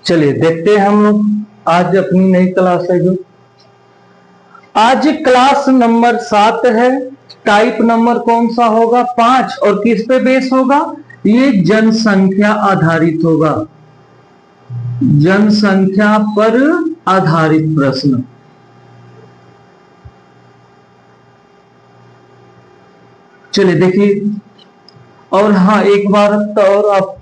चलिए देखते हैं हम लोग आज अपनी नई क्लास है जो आज क्लास नंबर 7 है। टाइप नंबर कौन सा होगा? 5। और किस पे बेस होगा? ये जनसंख्या आधारित होगा, जनसंख्या पर आधारित प्रश्न। चलिए देखिए, और हाँ एक बार तो और आप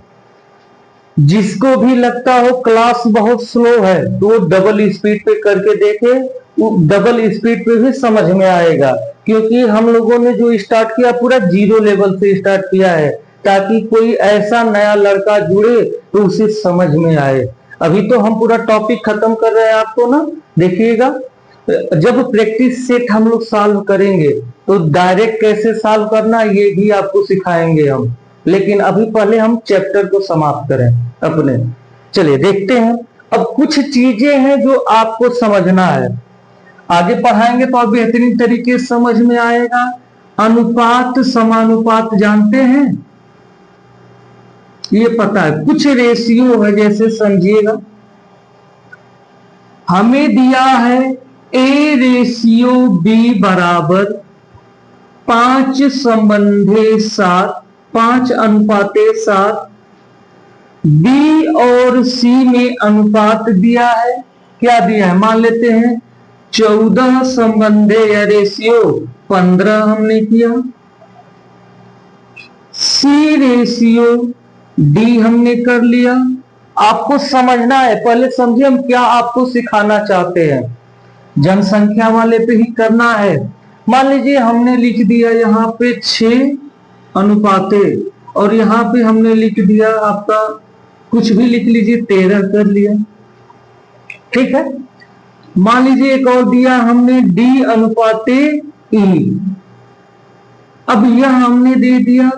जिसको भी लगता हो क्लास बहुत स्लो है तो वो डबल स्पीड पे करके देखे, वो डबल स्पीड पे भी समझ में आएगा, क्योंकि हम लोगों ने जो स्टार्ट किया पूरा 0 लेवल से स्टार्ट किया है, ताकि कोई ऐसा नया लड़का जुड़े तो उसे समझ में आए। अभी तो हम पूरा टॉपिक खत्म कर रहे हैं आपको ना, देखिएगा जब प्रैक्टिस सेट हम लोग सॉल्व करेंगे तो डायरेक्ट कैसे सॉल्व करना ये भी आपको सिखाएंगे हम, लेकिन अभी पहले हम चैप्टर को समाप्त करें अपने। चलिए देखते हैं, अब कुछ चीजें हैं जो आपको समझना है, आगे पढ़ाएंगे तो आप बेहतरीन तरीके से समझ में आएगा। अनुपात समानुपात जानते हैं, ये पता है। कुछ रेशियो है, जैसे समझिएगा हमें दिया है A/B बराबर 5:7, 5:7। बी और सी में अनुपात दिया है, क्या दिया है? मान लेते हैं 14 या रेशियो 15 हमने किया। सी रेशियो डी हमने कर लिया। आपको समझना है, पहले समझिए हम क्या आपको सिखाना चाहते हैं। जनसंख्या वाले पे ही करना है। मान लीजिए हमने लिख दिया यहाँ पे 6 अनुपाते, और यहाँ पे हमने लिख दिया आपका कुछ भी लिख लीजिए 13 कर लिया, ठीक है। मान लीजिए एक और दिया हमने D अनुपाते E, अब यह हमने दे दिया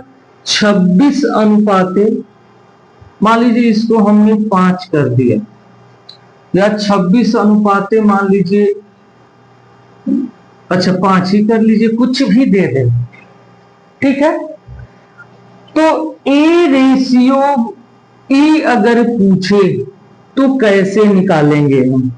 26 अनुपाते, मान लीजिए इसको हमने 5 कर दिया, या 26 अनुपाते मान लीजिए, अच्छा 5 ही कर लीजिए, कुछ भी दे दे, ठीक है। तो A/E अगर पूछे तो कैसे निकालेंगे हम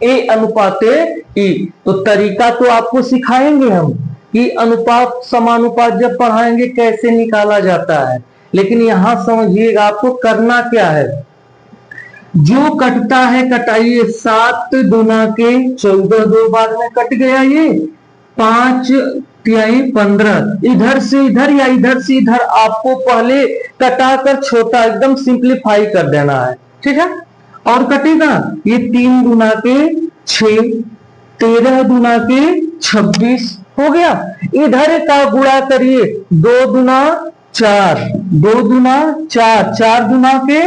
A अनुपाते E? तो तरीका तो आपको सिखाएंगे हम कि अनुपात समानुपात जब पढ़ाएंगे कैसे निकाला जाता है, लेकिन यहां समझिएगा आपको करना क्या है। जो कटता है कटाइए, 7 दूना के 14, 2 बार में कट गया, ये 5 तिहाई 15, इधर से इधर या इधर से इधर आपको पहले कटाकर छोटा एकदम सिंप्लीफाई कर देना है, ठीक है। और कटेगा ये 3 दूना के 6, 13 दूना के 26 हो गया। इधर का गुणा करिए, 2 दूना 4, 2 दूना 4, 4 दूना के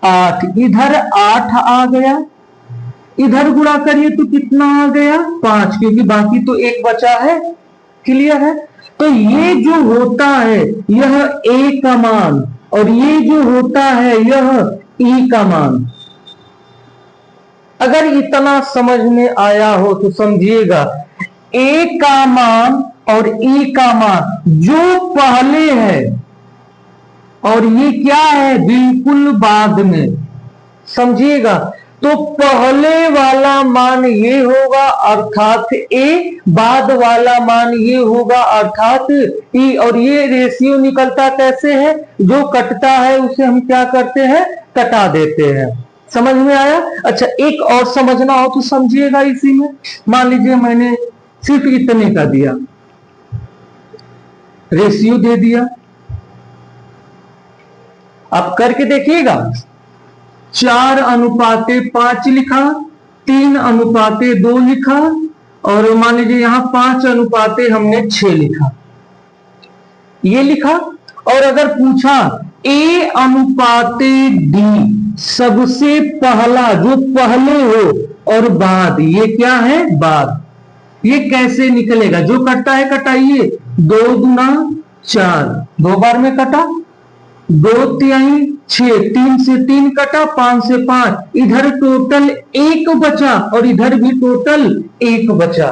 8, इधर 8 आ गया। इधर गुणा करिए तो कितना आ गया? 5, क्योंकि बाकी तो 1 बचा है। क्लियर है? तो ये जो होता है यह A का मान, और ये जो होता है यह E का मान। अगर इतना समझ में आया हो तो समझिएगा, A का मान और E का मान जो पहले है और ये क्या है बिल्कुल बाद में, समझिएगा। तो पहले वाला मान ये होगा अर्थात A, बाद वाला मान ये होगा अर्थात E। और ये रेशियो निकलता कैसे है? जो कटता है उसे हम क्या करते हैं? कटा देते हैं। समझ में आया? अच्छा एक और समझना हो तो समझिएगा इसी में। मान लीजिए मैंने सिर्फ इतने का दिया, रेशियो दे दिया, आप करके देखिएगा। 4 अनुपाते 5 लिखा, 3 अनुपाते 2 लिखा, और मान लीजिए यहां 5 अनुपाते हमने 6 लिखा, ये लिखा। और अगर पूछा A अनुपाते D, सबसे पहला जो पहले हो और बाद, ये क्या है? बाद। ये कैसे निकलेगा? जो कटता है कटाइए, 2 दूना 4, 2 बार में कटा, 2 तिहाई 6, 3 से 3 कटा, 5 से 5, इधर टोटल 1 बचा और इधर भी टोटल 1 बचा।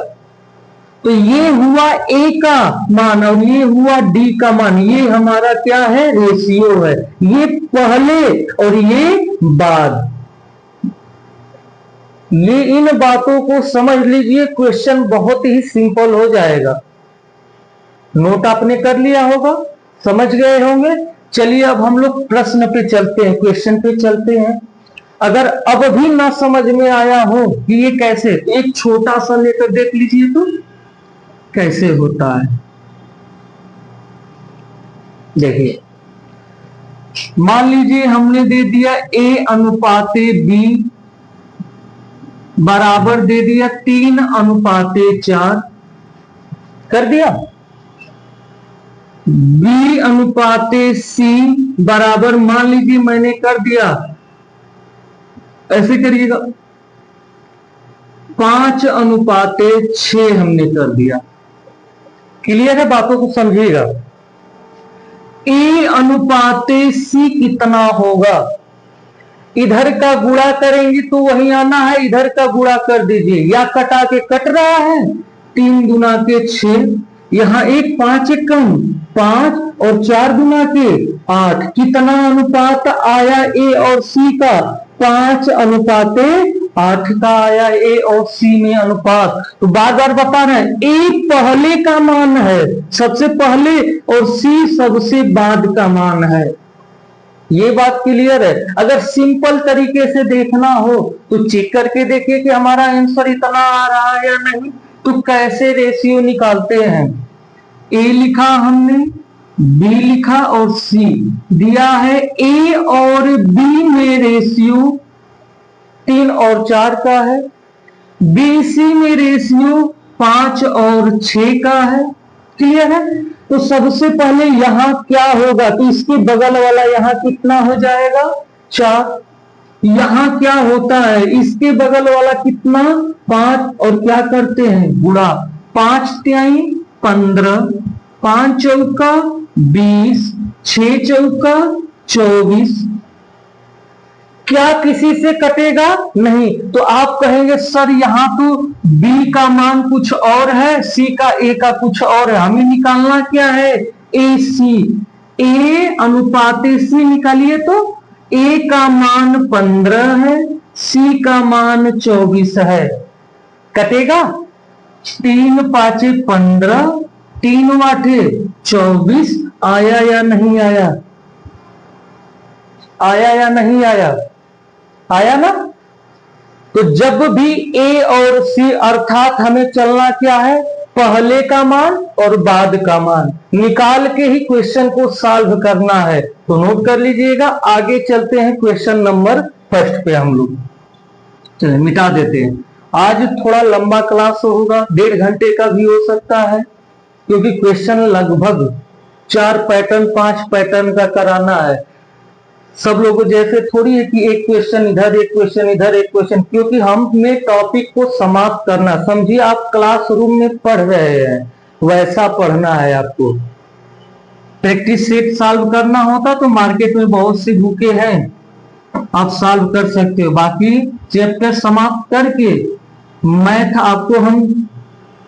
तो ये हुआ A का मान और ये हुआ D का मान। ये हमारा क्या है? रेशियो है। ये पहले और ये बाद। ये इन बातों को समझ लीजिए, क्वेश्चन बहुत ही सिंपल हो जाएगा। नोट आपने कर लिया होगा, समझ गए होंगे। चलिए अब हम लोग प्रश्न पे चलते हैं, क्वेश्चन पे चलते हैं। अगर अब भी ना समझ में आया हो कि ये कैसे, एक छोटा सा लेकर देख लीजिए तो कैसे होता है। देखिए, मान लीजिए हमने दे दिया A अनुपाते B बराबर दे दिया 3:4 कर दिया। B अनुपाते C बराबर मान लीजिए मैंने कर दिया, ऐसे करिएगा 5:6 हमने कर दिया। क्लियर है, बातों को समझिएगा। A अनुपाते C कितना होगा, इधर का गुणा करेंगे तो वही आना है, इधर का गुणा कर दीजिए, या कटा के कट रहा है, 3 गुना के 6, यहां एक 5 एक कम 5 और 4 गुना के 8, कितना अनुपात आया A और C का, 5:8 का आया A और C में अनुपात। तो बार बार बता रहे हैं, A पहले का मान है, सबसे पहले, और C सबसे बाद का मान है। ये बात क्लियर है। अगर सिंपल तरीके से देखना हो तो चेक करके देखिए कि हमारा आंसर इतना आ रहा है या नहीं। तो कैसे रेशियो निकालते हैं, ए लिखा हमने, बी लिखा और सी दिया है। ए और बी में रेशियो 3 और 4 का है, बी सी में रेशियो 5 और 6 का है। क्लियर है। तो सबसे पहले यहां क्या होगा, तो इसके बगल वाला यहां कितना हो जाएगा 4, यहां क्या होता है, इसके बगल वाला कितना 5, और क्या करते हैं गुणा, 5 तिहाई 15, 5 चौका 20, 6 चौका 24। क्या किसी से कटेगा, नहीं। तो आप कहेंगे सर यहां तो B का मान कुछ और है, C का A का कुछ और है, हमें निकालना क्या है, AC। A अनुपाते C निकालिए तो A का मान 15 है, C का मान 24 है। कटेगा, 3 5 15, 3 8 24, आया या नहीं आया, आया या नहीं आया, आया ना। तो जब भी A और C, अर्थात हमें चलना क्या है, पहले का मान और बाद का मान निकाल के ही क्वेश्चन को सॉल्व करना है। तो नोट कर लीजिएगा। आगे चलते हैं क्वेश्चन नंबर फर्स्ट पे हम लोग। चलिए मिटा देते हैं। आज थोड़ा लंबा क्लास होगा, 1.5 घंटे का भी हो सकता है, क्योंकि क्वेश्चन लगभग 4 पैटर्न 5 पैटर्न का कराना है। सब लोगों जैसे थोड़ी है कि एक क्वेश्चन इधर, एक क्वेश्चन इधर, एक क्वेश्चन, क्योंकि हमें टॉपिक को समाप्त करना। समझिए आप क्लासरूम में पढ़ रहे हैं, वैसा पढ़ना है आपको। प्रैक्टिस सेट सॉल्व करना होता तो मार्केट में बहुत से बुके हैं, आप सॉल्व कर सकते हो। बाकी चैप्टर समाप्त करके मैथ आपको हम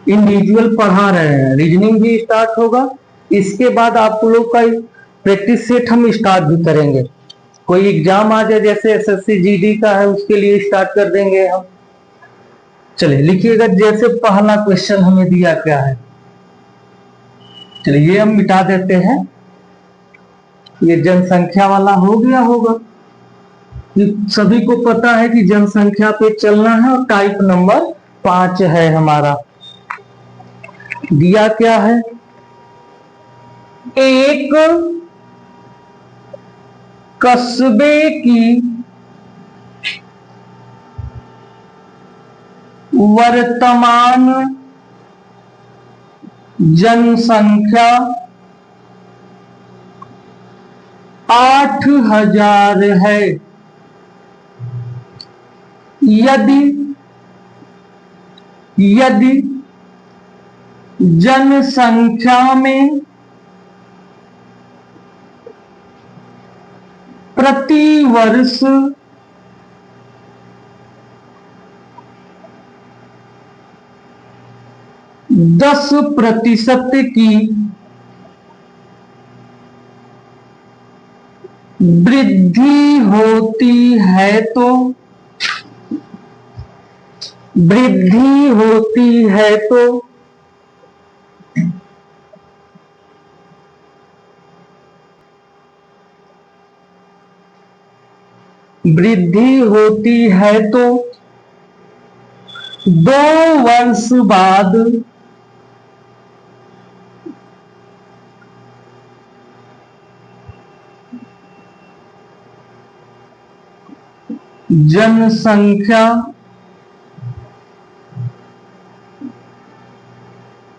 इंडिविजुअल पढ़ा रहे हैं, रीजनिंग भी स्टार्ट होगा। इसके बाद आप लोग का प्रैक्टिस सेट हम स्टार्ट भी करेंगे। कोई एग्जाम आ जाए, जैसे एसएससी जीडी का है, उसके लिए स्टार्ट कर देंगे हम। चलिए लिखिएगा, जैसे पहला क्वेश्चन हमें दिया क्या है। चलिए ये हम मिटा देते हैं, ये जनसंख्या वाला हो गया होगा, सभी को पता है कि जनसंख्या पे चलना है, और टाइप नंबर 5 है हमारा। दिया क्या है, एक कस्बे की वर्तमान जनसंख्या 8,000 है। यदि जनसंख्या में प्रति वर्ष 10% की वृद्धि होती है तो वृद्धि होती है तो वृद्धि होती है तो 2 वर्ष बाद जनसंख्या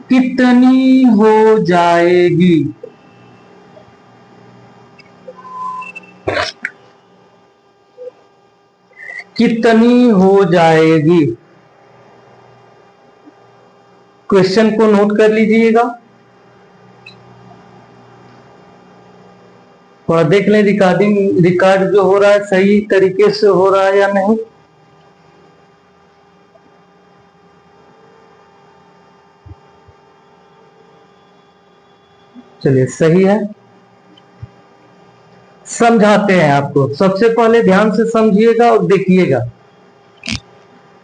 कितनी हो जाएगी? कितनी हो जाएगी? क्वेश्चन को नोट कर लीजिएगा और देख लें रिकॉर्ड जो हो रहा है सही तरीके से हो रहा है या नहीं। चलिए सही है, समझाते हैं आपको। सबसे पहले ध्यान से समझिएगा और देखिएगा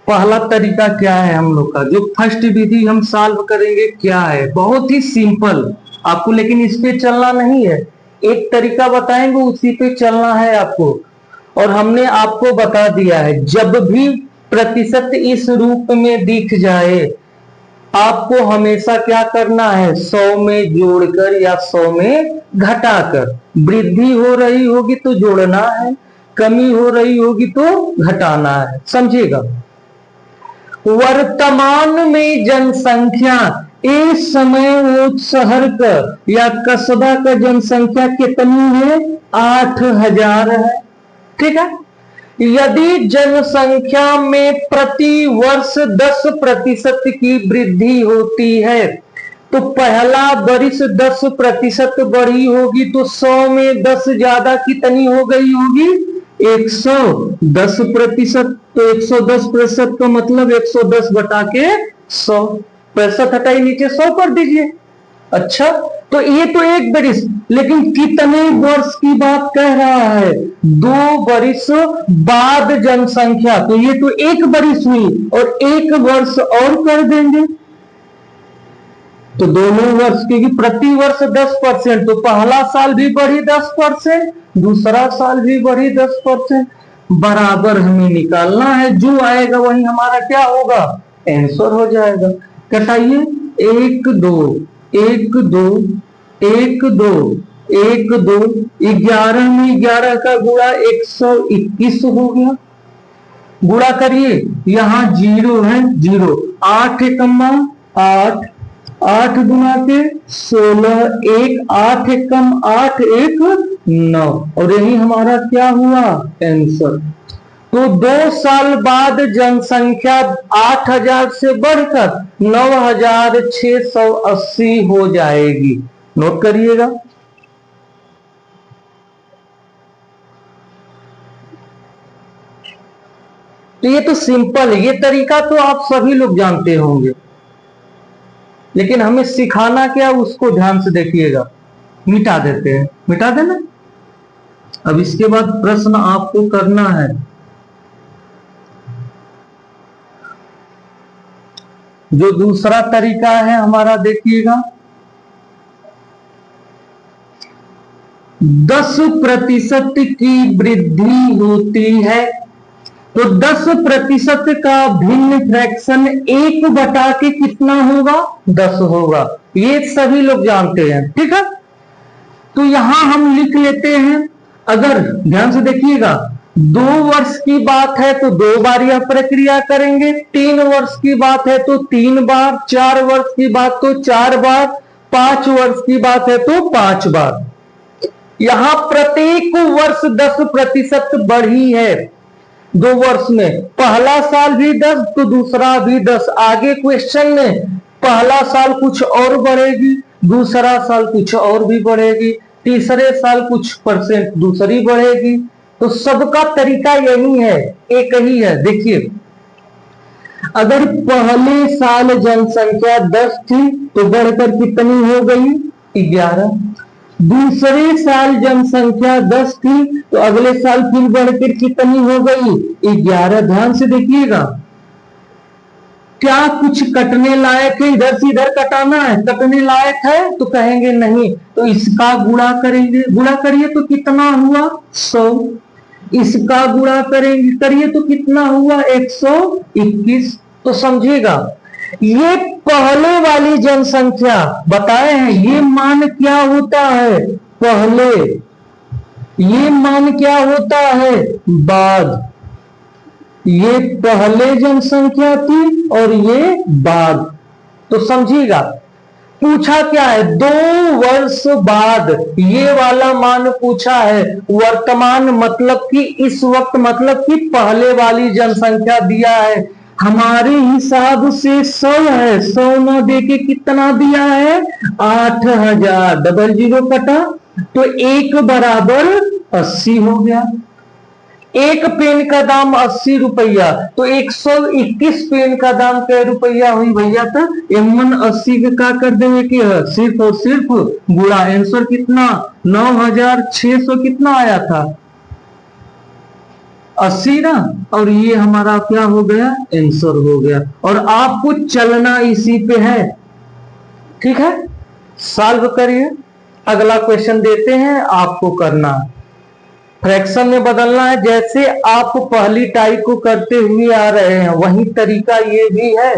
पहला तरीका क्या है हम लोग का। जो फर्स्ट विधि हम सॉल्व करेंगे क्या है, बहुत ही सिंपल आपको, लेकिन इस पे चलना नहीं है। एक तरीका बताएंगे उसी पे चलना है आपको। और हमने आपको बता दिया है जब भी प्रतिशत इस रूप में दिख जाए आपको हमेशा क्या करना है, 100 में जोड़कर या 100 में घटाकर। वृद्धि हो रही होगी तो जोड़ना है, कमी हो रही होगी तो घटाना है, समझिएगा। वर्तमान में जनसंख्या इस समय वो शहर का या कस्बा का जनसंख्या कितनी है, 8,000 है, ठीक है। यदि जनसंख्या में प्रति वर्ष 10% की वृद्धि होती है तो पहला वर्ष 10% बढ़ी होगी तो 100 में 10 ज्यादा कितनी हो गई होगी, 110%। तो 110% का मतलब 110 बटा के 100, 65 हटाई नीचे 100 कर दीजिए। अच्छा, तो ये तो एक वर्ष, लेकिन कितने वर्ष की बात कह रहा है, 2 वर्ष बाद जनसंख्या, तो ये तो एक वर्ष हुई और एक वर्ष और कर देंगे तो दोनों वर्ष, क्योंकि प्रति वर्ष 10%, तो पहला साल भी बढ़ी 10%, दूसरा साल भी बढ़ी 10%, बराबर हमें निकालना है। जो आएगा वही हमारा क्या होगा, आंसर हो जाएगा। घटाइए, 1 2 1 2 1 2 1 2, 11 में 11 का गुणा 121 हो गया। गुणा करिए, यहाँ 0 है, 0, 8 एकम 8, 8 गुना के 16, 1, 8 एकम 8, 1 9, और यही हमारा क्या हुआ, आंसर। तो 2 साल बाद जनसंख्या 8,000 से बढ़कर 9,680 हो जाएगी। नोट करिएगा। तो ये तो सिंपल है, ये तरीका तो आप सभी लोग जानते होंगे, लेकिन हमें सिखाना क्या उसको ध्यान से देखिएगा। मिटा देते हैं, मिटा देना। अब इसके बाद प्रश्न आपको करना है, जो दूसरा तरीका है हमारा, देखिएगा। 10% की वृद्धि होती है तो 10% का भिन्न फ्रैक्शन 1 बटा के कितना होगा, 10 होगा। ये सभी लोग जानते हैं, ठीक है। तो यहां हम लिख लेते हैं, अगर ध्यान से देखिएगा, 2 वर्ष की बात है तो 2 बार यह प्रक्रिया करेंगे, 3 वर्ष की बात है तो 3 बार, 4 वर्ष की बात तो 4 बार, 5 वर्ष की बात है तो 5 बार। यहां प्रत्येक वर्ष 10% बढ़ी है। 2 वर्ष में पहला साल भी 10 तो दूसरा भी 10। आगे क्वेश्चन में पहला साल कुछ और बढ़ेगी, दूसरा साल कुछ और भी बढ़ेगी, तीसरे साल कुछ परसेंट दूसरी बढ़ेगी। तो सबका तरीका यही है, एक ही है। देखिए, अगर पहले साल जनसंख्या 10 थी तो बढ़कर कितनी हो गई, 11। दूसरे साल जनसंख्या 10 थी तो अगले साल फिर बढ़कर कितनी हो गई, 11। ध्यान से देखिएगा, क्या कुछ कटने लायक है? इधर से इधर कटाना है, कटने लायक है? तो कहेंगे नहीं। तो इसका गुणा करेंगे, गुणा करिए तो कितना हुआ? 100। इसका गुणा करेंगे, करिए तो कितना हुआ? 121। तो समझिएगा, ये पहले वाली जनसंख्या बताए हैं, ये मान क्या होता है? पहले। ये मान क्या होता है? बाद। ये पहले जनसंख्या थी और ये बाद। तो समझिएगा, पूछा क्या है? 2 वर्ष बाद ये वाला मान पूछा है। वर्तमान मतलब कि इस वक्त, मतलब कि पहले वाली जनसंख्या दिया है। हमारे हिसाब से 100 है, 100 न देके कितना दिया है? 8000। डबल जीरो कटा तो 1 बराबर 80 हो गया। एक पेन का दाम 80 रुपया, तो 121 पेन का दाम कै रुपया हुई भैया? तो एमन 80 के का कर देवे कि सिर्फ और सिर्फ गुणा। आंसर कितना? 9600 कितना आया था? 80 ना। और ये हमारा क्या हो गया? आंसर हो गया। और आपको चलना इसी पे है, ठीक है? सॉल्व करिए। अगला क्वेश्चन देते हैं, आपको करना फ्रैक्शन में बदलना है। जैसे आप पहली टाइप को करते हुए आ रहे हैं, वही तरीका ये भी है।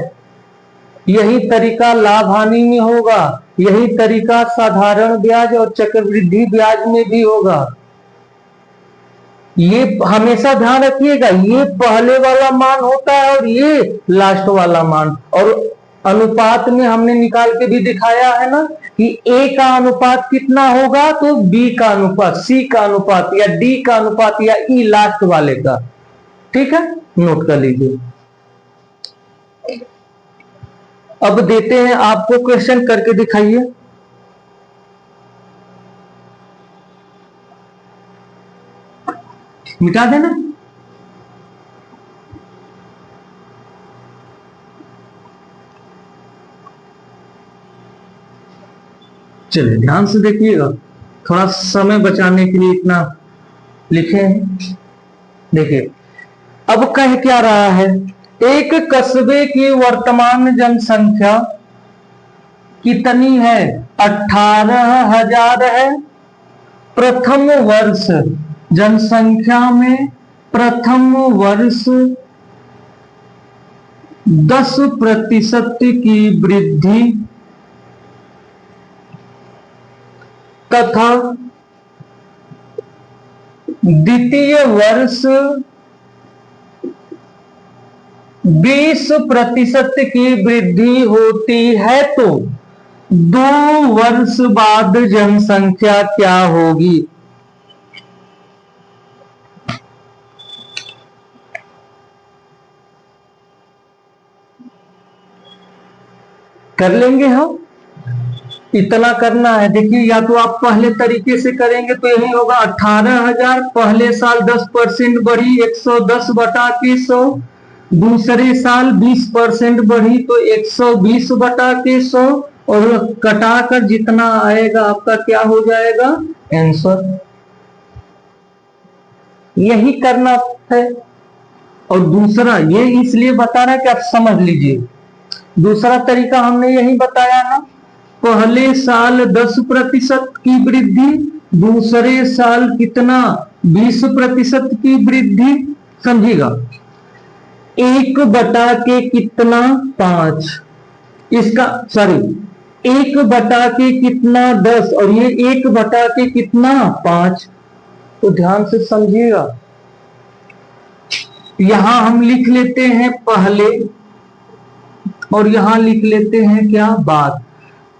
यही तरीका लाभ हानि में होगा, यही तरीका साधारण ब्याज और चक्रवृद्धि ब्याज में भी होगा। ये हमेशा ध्यान रखिएगा, ये पहले वाला मान होता है और ये लास्ट वाला मान। और अनुपात में हमने निकाल के भी दिखाया है ना कि ए का अनुपात कितना होगा, तो बी का अनुपात, सी का अनुपात, या डी का अनुपात, या ई लास्ट वाले का। ठीक है, नोट कर लीजिए। अब देते हैं आपको क्वेश्चन, करके दिखाइए। मिटा देना। चलिए ध्यान से देखिएगा, थोड़ा समय बचाने के लिए इतना लिखे हैं। देखिए अब कह क्या रहा है, एक कस्बे की वर्तमान जनसंख्या कितनी है? 18,000 है। प्रथम वर्ष जनसंख्या में प्रथम वर्ष 10% की वृद्धि तथा द्वितीय वर्ष 20% की वृद्धि होती है, तो 2 वर्ष बाद जनसंख्या क्या होगी? कर लेंगे हम, इतना करना है। देखिए या तो आप पहले तरीके से करेंगे तो यही होगा 18,000, पहले साल 10% बढ़ी 110 बटा के 100, दूसरे साल 20% बढ़ी तो 120 बटा के 100, और कटाकर जितना आएगा आपका क्या हो जाएगा? आंसर। यही करना है। और दूसरा ये इसलिए बता रहा है कि आप समझ लीजिए, दूसरा तरीका हमने यही बताया ना, पहले साल 10% की वृद्धि, दूसरे साल कितना? 20% की वृद्धि। समझिएगा, 1 बटा के कितना? 5, इसका सॉरी 1 बटा के कितना? 10, और ये 1 बटा के कितना? 5। तो ध्यान से समझिएगा, यहां हम लिख लेते हैं पहले और यहां लिख लेते हैं क्या? बाद।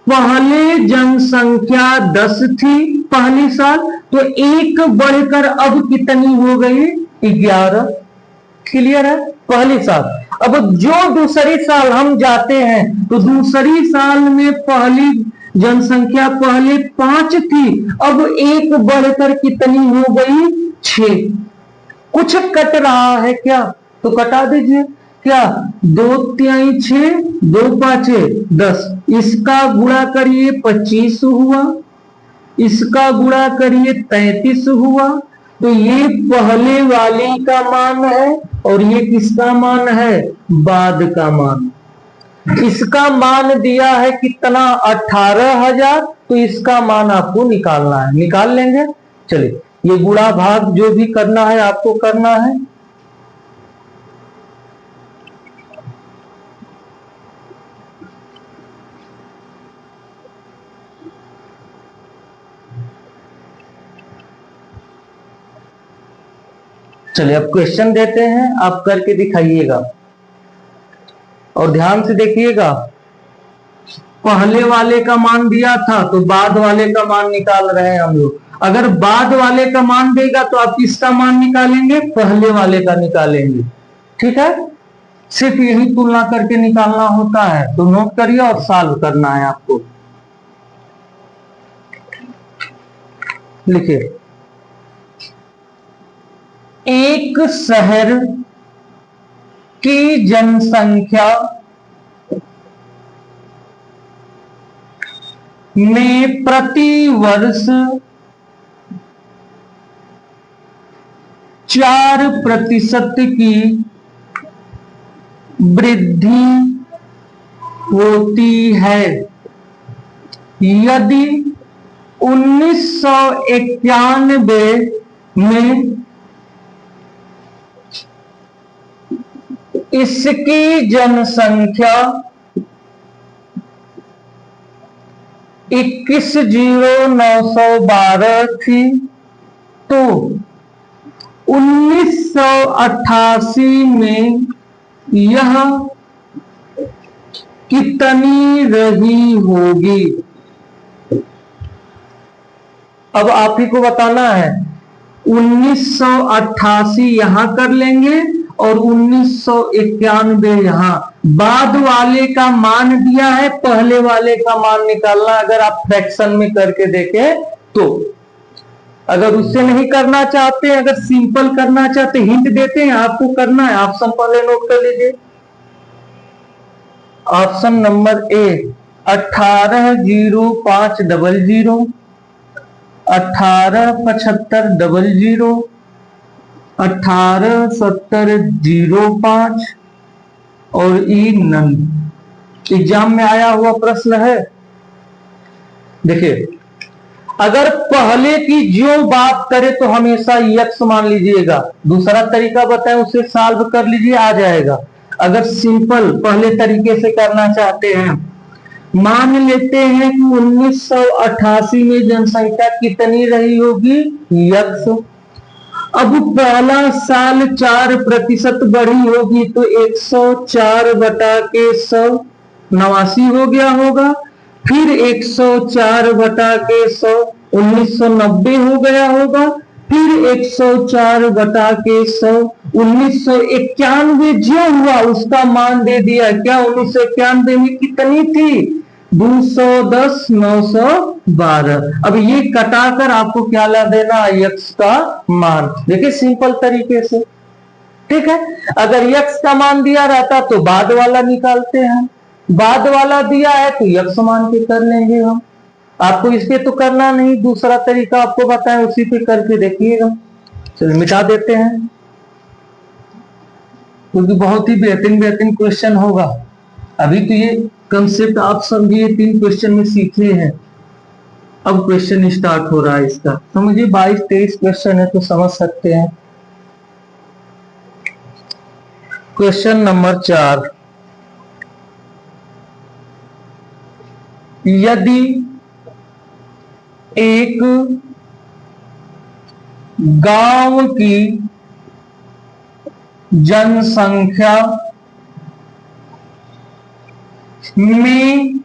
पहले जनसंख्या 10 थी पहली साल, तो 1 बढ़कर अब कितनी हो गई? 11। क्लियर है? पहली साल। अब जो दूसरी साल हम जाते हैं तो दूसरी साल में पहली जनसंख्या पहले 5 थी, अब 1 बढ़कर कितनी हो गई? 6। कुछ कट रहा है क्या? तो कटा दीजिए। क्या? 2 तिहाई 6, 2 पांचे 10, इसका गुणा करिए 25 हुआ, इसका गुणा करिए 33 हुआ। तो ये पहले वाले का मान है और ये किसका मान है? बाद का मान। इसका मान दिया है कितना 18,000, तो इसका मान आपको निकालना है, निकाल लेंगे। चलिए ये गुणा भाग जो भी करना है आपको करना है। चलिए अब क्वेश्चन देते हैं, आप करके दिखाइएगा और ध्यान से देखिएगा। पहले वाले का मान दिया था तो बाद वाले का मान निकाल रहे हैं हम लोग। अगर बाद वाले का मान देगा तो आप किसका मान निकालेंगे, पहले वाले का निकालेंगे। ठीक है, सिर्फ यही तुलना करके निकालना होता है, तो नोट करिए और सॉल्व करना है आपको। लिखिए, एक शहर की जनसंख्या में प्रति वर्ष 4% की वृद्धि होती है। यदि 1991 में इसकी जनसंख्या 21,912 थी, तो 1988 में यह कितनी रही होगी। अब आप ही को बताना है। 1988 यहां कर लेंगे और 1991 यहां। बाद वाले का मान दिया है, पहले वाले का मान निकालना। अगर आप फ्रैक्शन में करके देखें तो, अगर उससे नहीं करना चाहते, अगर सिंपल करना चाहते, हिंट देते हैं आपको करना है। ऑप्शन पहले नोट कर लीजिए। ऑप्शन नंबर ए 18,0500, 18,7500, 18,70,05 और ई नन। एग्जाम में आया हुआ प्रश्न है। देखिए, अगर पहले की जो बात करें तो हमेशा यक्स मान लीजिएगा। दूसरा तरीका बताएं, उसे सॉल्व कर लीजिए, आ जाएगा। अगर सिंपल पहले तरीके से करना चाहते हैं, मान लेते हैं कि 1988 में जनसंख्या कितनी रही होगी, यक्स। अब पहला साल 4% बढ़ी होगी तो 104/100 89 हो गया होगा। फिर 104/100 1990 हो गया होगा। फिर 104/100 1991 जो हुआ उसका मान दे दिया। क्या 1991 में कितनी थी, 210,912। अब ये कटाकर आपको क्या ला देना, यक्स का मान। देखिए सिंपल तरीके से, ठीक है। अगर यक्स का मान दिया रहता तो बाद वाला निकालते हैं, बाद वाला दिया है तो यक्स मान के कर लेंगे हम। आपको इसके तो करना नहीं, दूसरा तरीका आपको बताएं, उसी पे करके देखिएगा। चलिए मिटा देते हैं, क्योंकि बहुत ही बेहतरीन बेहतरीन क्वेश्चन होगा। अभी तो ये कंसेप्ट आप समझिए 3 क्वेश्चन में सीखे हैं, अब क्वेश्चन स्टार्ट हो रहा है इसका। समझिए 22-23 क्वेश्चन है तो समझ सकते हैं। क्वेश्चन नंबर 4, यदि एक गांव की जनसंख्या में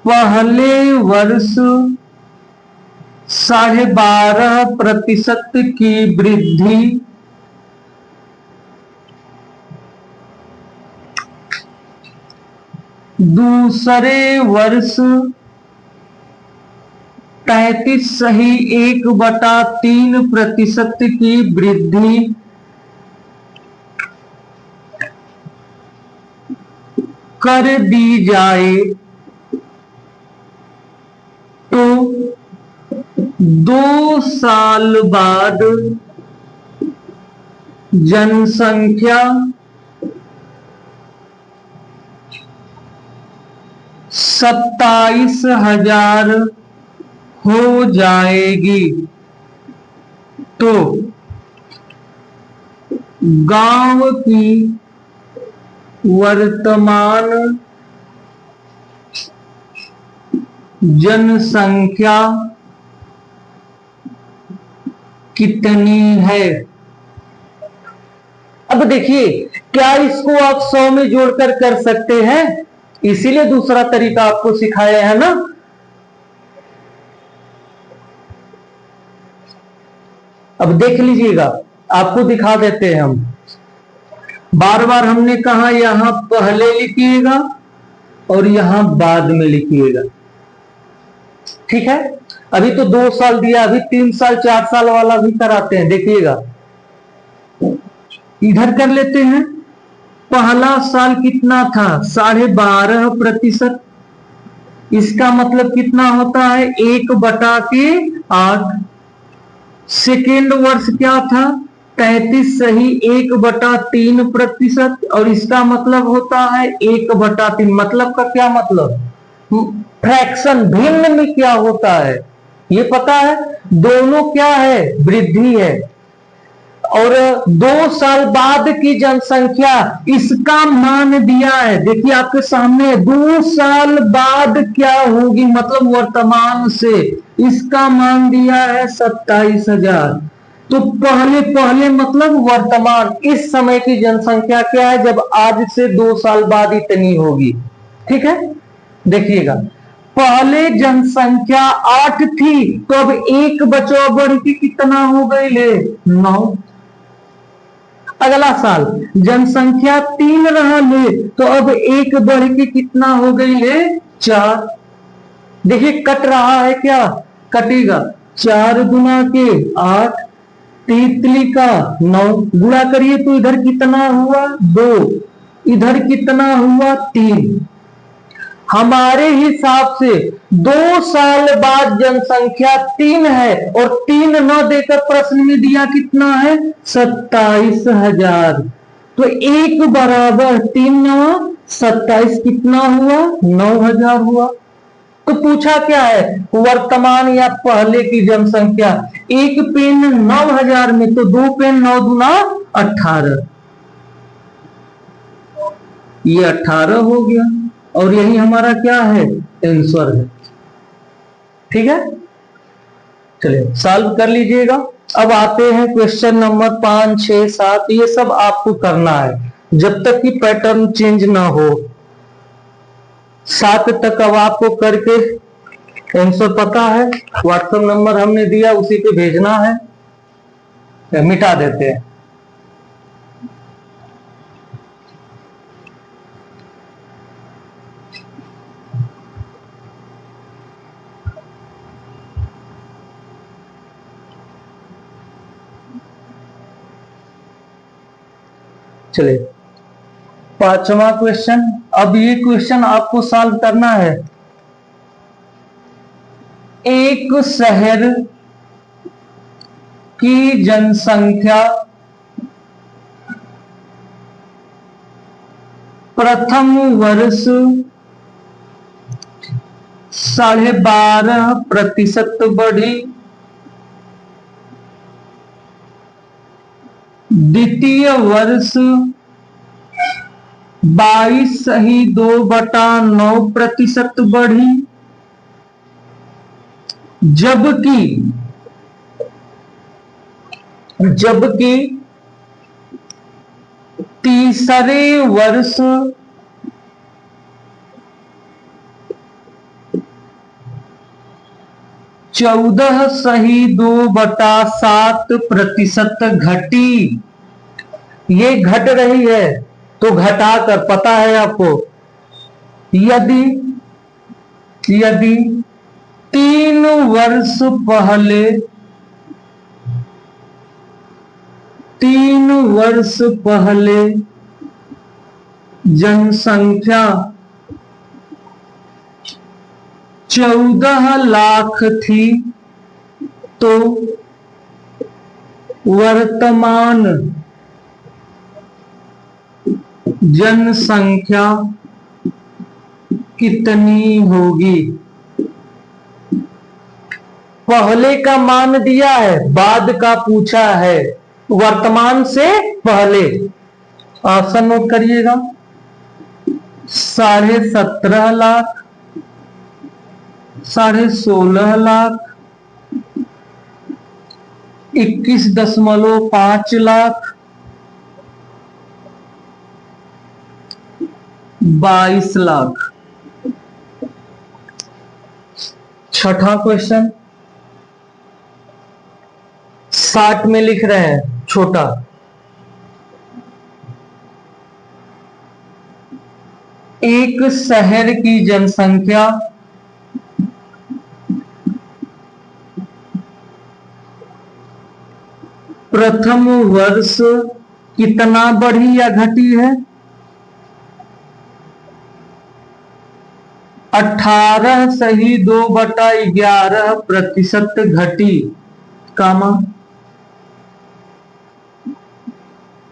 पहले वर्ष 12.5% की वृद्धि दूसरे वर्ष 33.1% की वृद्धि कर दी जाए तो 2 साल बाद जनसंख्या 27,000 हो जाएगी तो गांव की वर्तमान जनसंख्या कितनी है। अब देखिए, क्या इसको आप 100 में जोड़कर कर सकते हैं, इसीलिए दूसरा तरीका आपको सिखाया है ना। अब देख लीजिएगा, आपको दिखा देते हैं हम। बार बार हमने कहा यहां पहले लिखिएगा और यहां बाद में लिखिएगा, ठीक है। अभी तो 2 साल दिया, अभी 3 साल 4 साल वाला भी कराते हैं, देखिएगा। इधर कर लेते हैं। पहला साल कितना था, 12.5%। इसका मतलब कितना होता है, 1/8। सेकेंड वर्ष क्या था, 33 सही 1/3%। और इसका मतलब होता है 1/3। मतलब का क्या मतलब, फ्रैक्शन भिन्न में क्या होता है ये पता है। दोनों क्या है, वृद्धि है। और 2 साल बाद की जनसंख्या, इसका मान दिया है, देखिए आपके सामने 2 साल बाद क्या होगी, मतलब वर्तमान से इसका मान दिया है 27,000। तो पहले पहले मतलब वर्तमान, इस समय की जनसंख्या क्या है, जब आज से 2 साल बाद इतनी होगी, ठीक है। देखिएगा, पहले जनसंख्या 8 थी, तो अब 1 बचा बढ़ के कितना हो गई ले, 9। अगला साल जनसंख्या 3 रहा ले, तो अब 1 बढ़ के कितना हो गई ले, 4। देखिए कट रहा है, क्या कटेगा, 4 गुना के 8, तीतली का 9, गुणा करिए तो इधर कितना हुआ, 2, इधर कितना हुआ, 3। हमारे हिसाब से 2 साल बाद जनसंख्या 3 है, और 3 न देकर प्रश्न में दिया कितना है, 27,000। तो 1 बराबर 3 9 27 कितना हुआ, 9,000 हुआ। तो पूछा क्या है, वर्तमान या पहले की जनसंख्या। एक पेन 9,000 में, तो 2 पेन 9 दूना 18, ये 18 हो गया। और यही हमारा क्या है, आंसर है, ठीक है। चलिए सॉल्व कर लीजिएगा। अब आते हैं क्वेश्चन नंबर 5 6 7। ये सब आपको करना है जब तक कि पैटर्न चेंज ना हो। 7 तक अब आपको करके आंसर पता है, व्हाट्सएप नंबर हमने दिया उसी पे भेजना है, मिटा देते हैं। चलिए 5वां क्वेश्चन। अब ये क्वेश्चन आपको सॉल्व करना है। एक शहर की जनसंख्या प्रथम वर्ष 12.5% बढ़ी, द्वितीय वर्ष 22.9% बढ़ी, जबकि तीसरे वर्ष 14.2/7% घटी। ये घट रही है, तो घटाकर, पता है आपको, यदि 3 वर्ष पहले 3 वर्ष पहले जनसंख्या 14 लाख थी, तो वर्तमान जनसंख्या कितनी होगी। पहले का मान दिया है, बाद का पूछा है, वर्तमान से पहले। ऑप्शन नोट करिएगा। 17.5 लाख, 16.5 लाख, 21.5 लाख, 22 लाख। छठा क्वेश्चन 60 में लिख रहे हैं, छोटा। एक शहर की जनसंख्या प्रथम वर्ष कितना बढ़ी या घटी है। 18.2/11% घटी, कामा।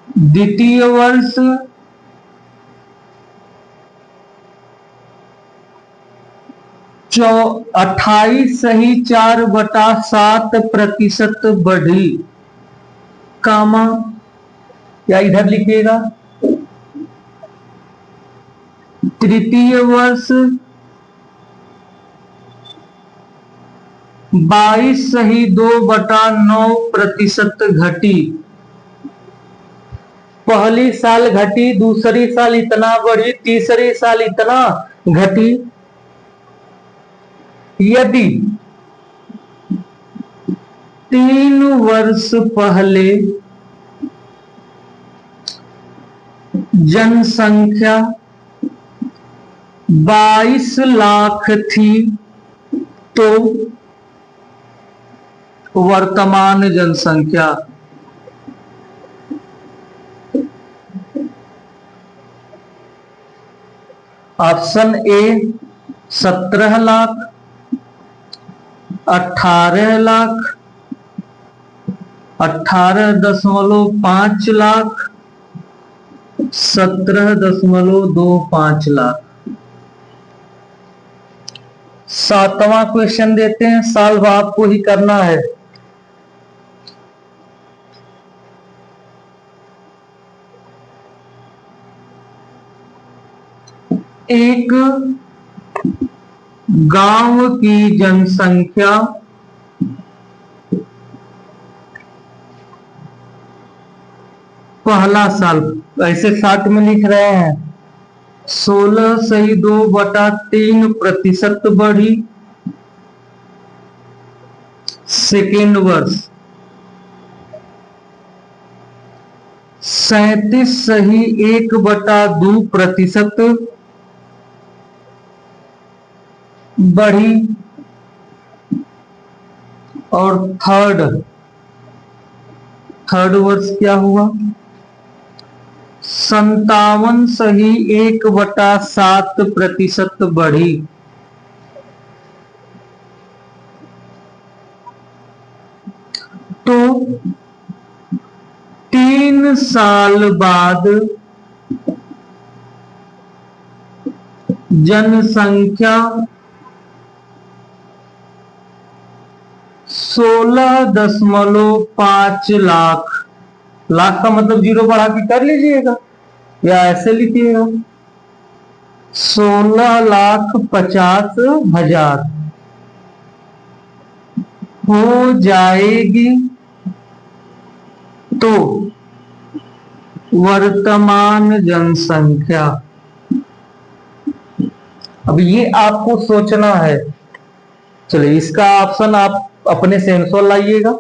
द्वितीय वर्ष 28.4/7% बढ़ी, कामा। या इधर लिखिएगा। तृतीय वर्ष 22.2/9% घटी। पहली साल घटी, दूसरी साल इतना बढ़ी, तीसरी साल इतना घटी। यदि 3 वर्ष पहले जनसंख्या 22 लाख थी, तो वर्तमान जनसंख्या ऑप्शन ए 17 लाख, 18 लाख, 18.5 लाख, 17.25 लाख। सातवां क्वेश्चन देते हैं, सॉल्व आपको ही करना है। एक गांव की जनसंख्या पहला साल, ऐसे 60 में लिख रहे हैं, 16.2/3% बढ़ी। सेकेंड वर्ष 37.1/2% बढ़ी। और थर्ड वर्ष क्या हुआ, 57.1/7% बढ़ी। तो 3 साल बाद जनसंख्या 16.5 लाख, लाख का मतलब जीरो बढ़ा के कर लीजिएगा या ऐसे लिखिएगा, 16,50,000 हो जाएगी। तो वर्तमान जनसंख्या, अब ये आपको सोचना है। चलिए इसका ऑप्शन आप अपने से आंसर लाइएगा।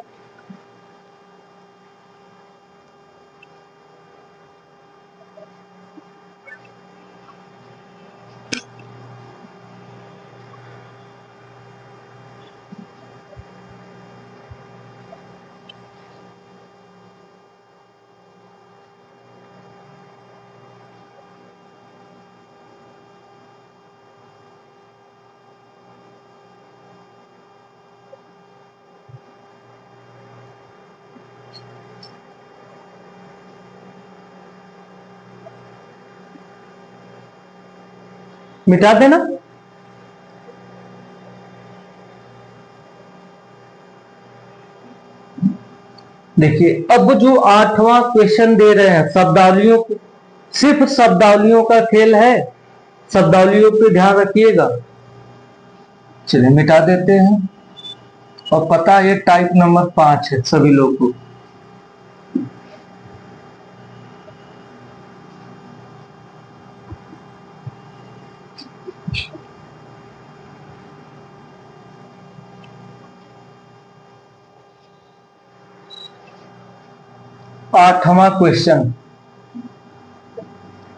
मिटा देना। देखिए अब जो 8वां क्वेश्चन दे रहे हैं शब्दावलियों, सिर्फ शब्दावलियों का खेल है, शब्दावलियों पे ध्यान रखिएगा। चलिए मिटा देते हैं। और पता है ये टाइप नंबर 5 है सभी लोग को। आठवां क्वेश्चन,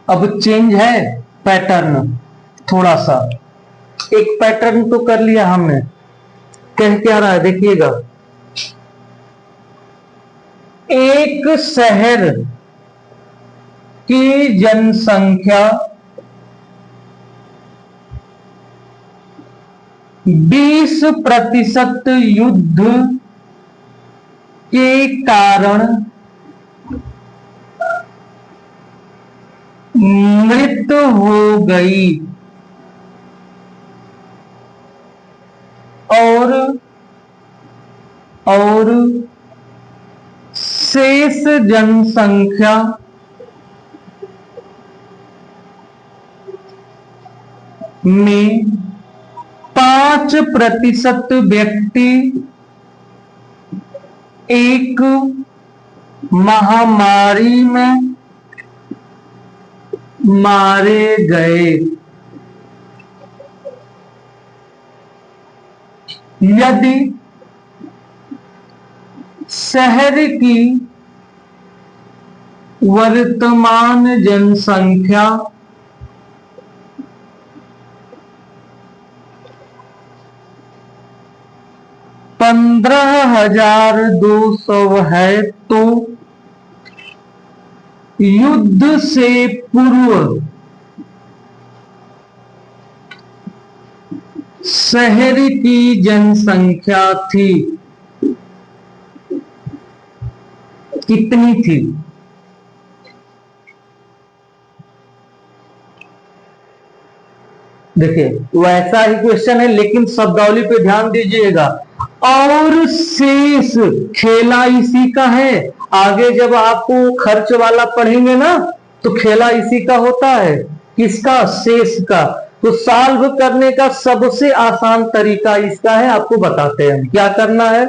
अब चेंज है पैटर्न थोड़ा सा। एक पैटर्न तो कर लिया हमने, कह क्या रहा है देखिएगा। एक शहर की जनसंख्या 20% युद्ध के कारण मृत हो गई और शेष जनसंख्या में 5% व्यक्ति एक महामारी में मारे गए। यदि शहर की वर्तमान जनसंख्या 15,200 है तो युद्ध से पूर्व शहर की जनसंख्या थी कितनी थी? देखिए वैसा ही क्वेश्चन है लेकिन शब्दावली पे ध्यान दीजिएगा। और शेष खेला इसी का है। आगे जब आपको खर्च वाला पढ़ेंगे ना तो खेला इसी का होता है। किसका? शेष का। तो सॉल्व करने का सबसे आसान तरीका इसका है, आपको बताते हैं क्या करना है।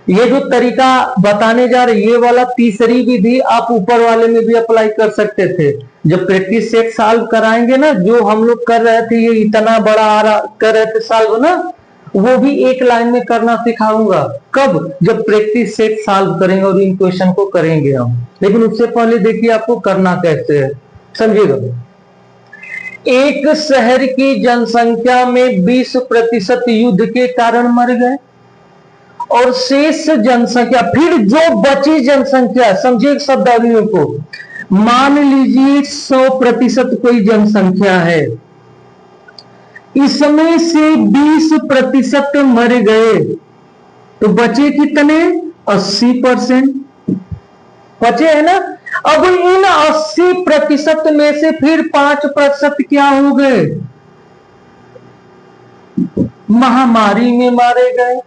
ये जो तरीका बताने जा रहे, ये वाला तीसरी विधि आप ऊपर वाले में भी अप्लाई कर सकते थे। जब प्रैक्टिस सेट सॉल्व कराएंगे ना, जो हम लोग कर रहे थे, ये इतना बड़ा आ रहा कर रहे थे सॉल्व ना, वो भी एक लाइन में करना सिखाऊंगा। कब? जब प्रैक्टिस सेट सॉल्व करेंगे और इन क्वेश्चन को करेंगे हम। लेकिन उससे पहले देखिए आपको करना कैसे है, समझिएगा। एक शहर की जनसंख्या में 20% युद्ध के कारण मर गए और शेष जनसंख्या, फिर जो बची जनसंख्या, समझिए शब्दावलियों को। मान लीजिए 100% कोई जनसंख्या है, इसमें से 20% मर गए तो बचे कितने? 80% बचे है ना। अब इन 80% में से फिर 5% क्या हो गए? महामारी में मारे गए।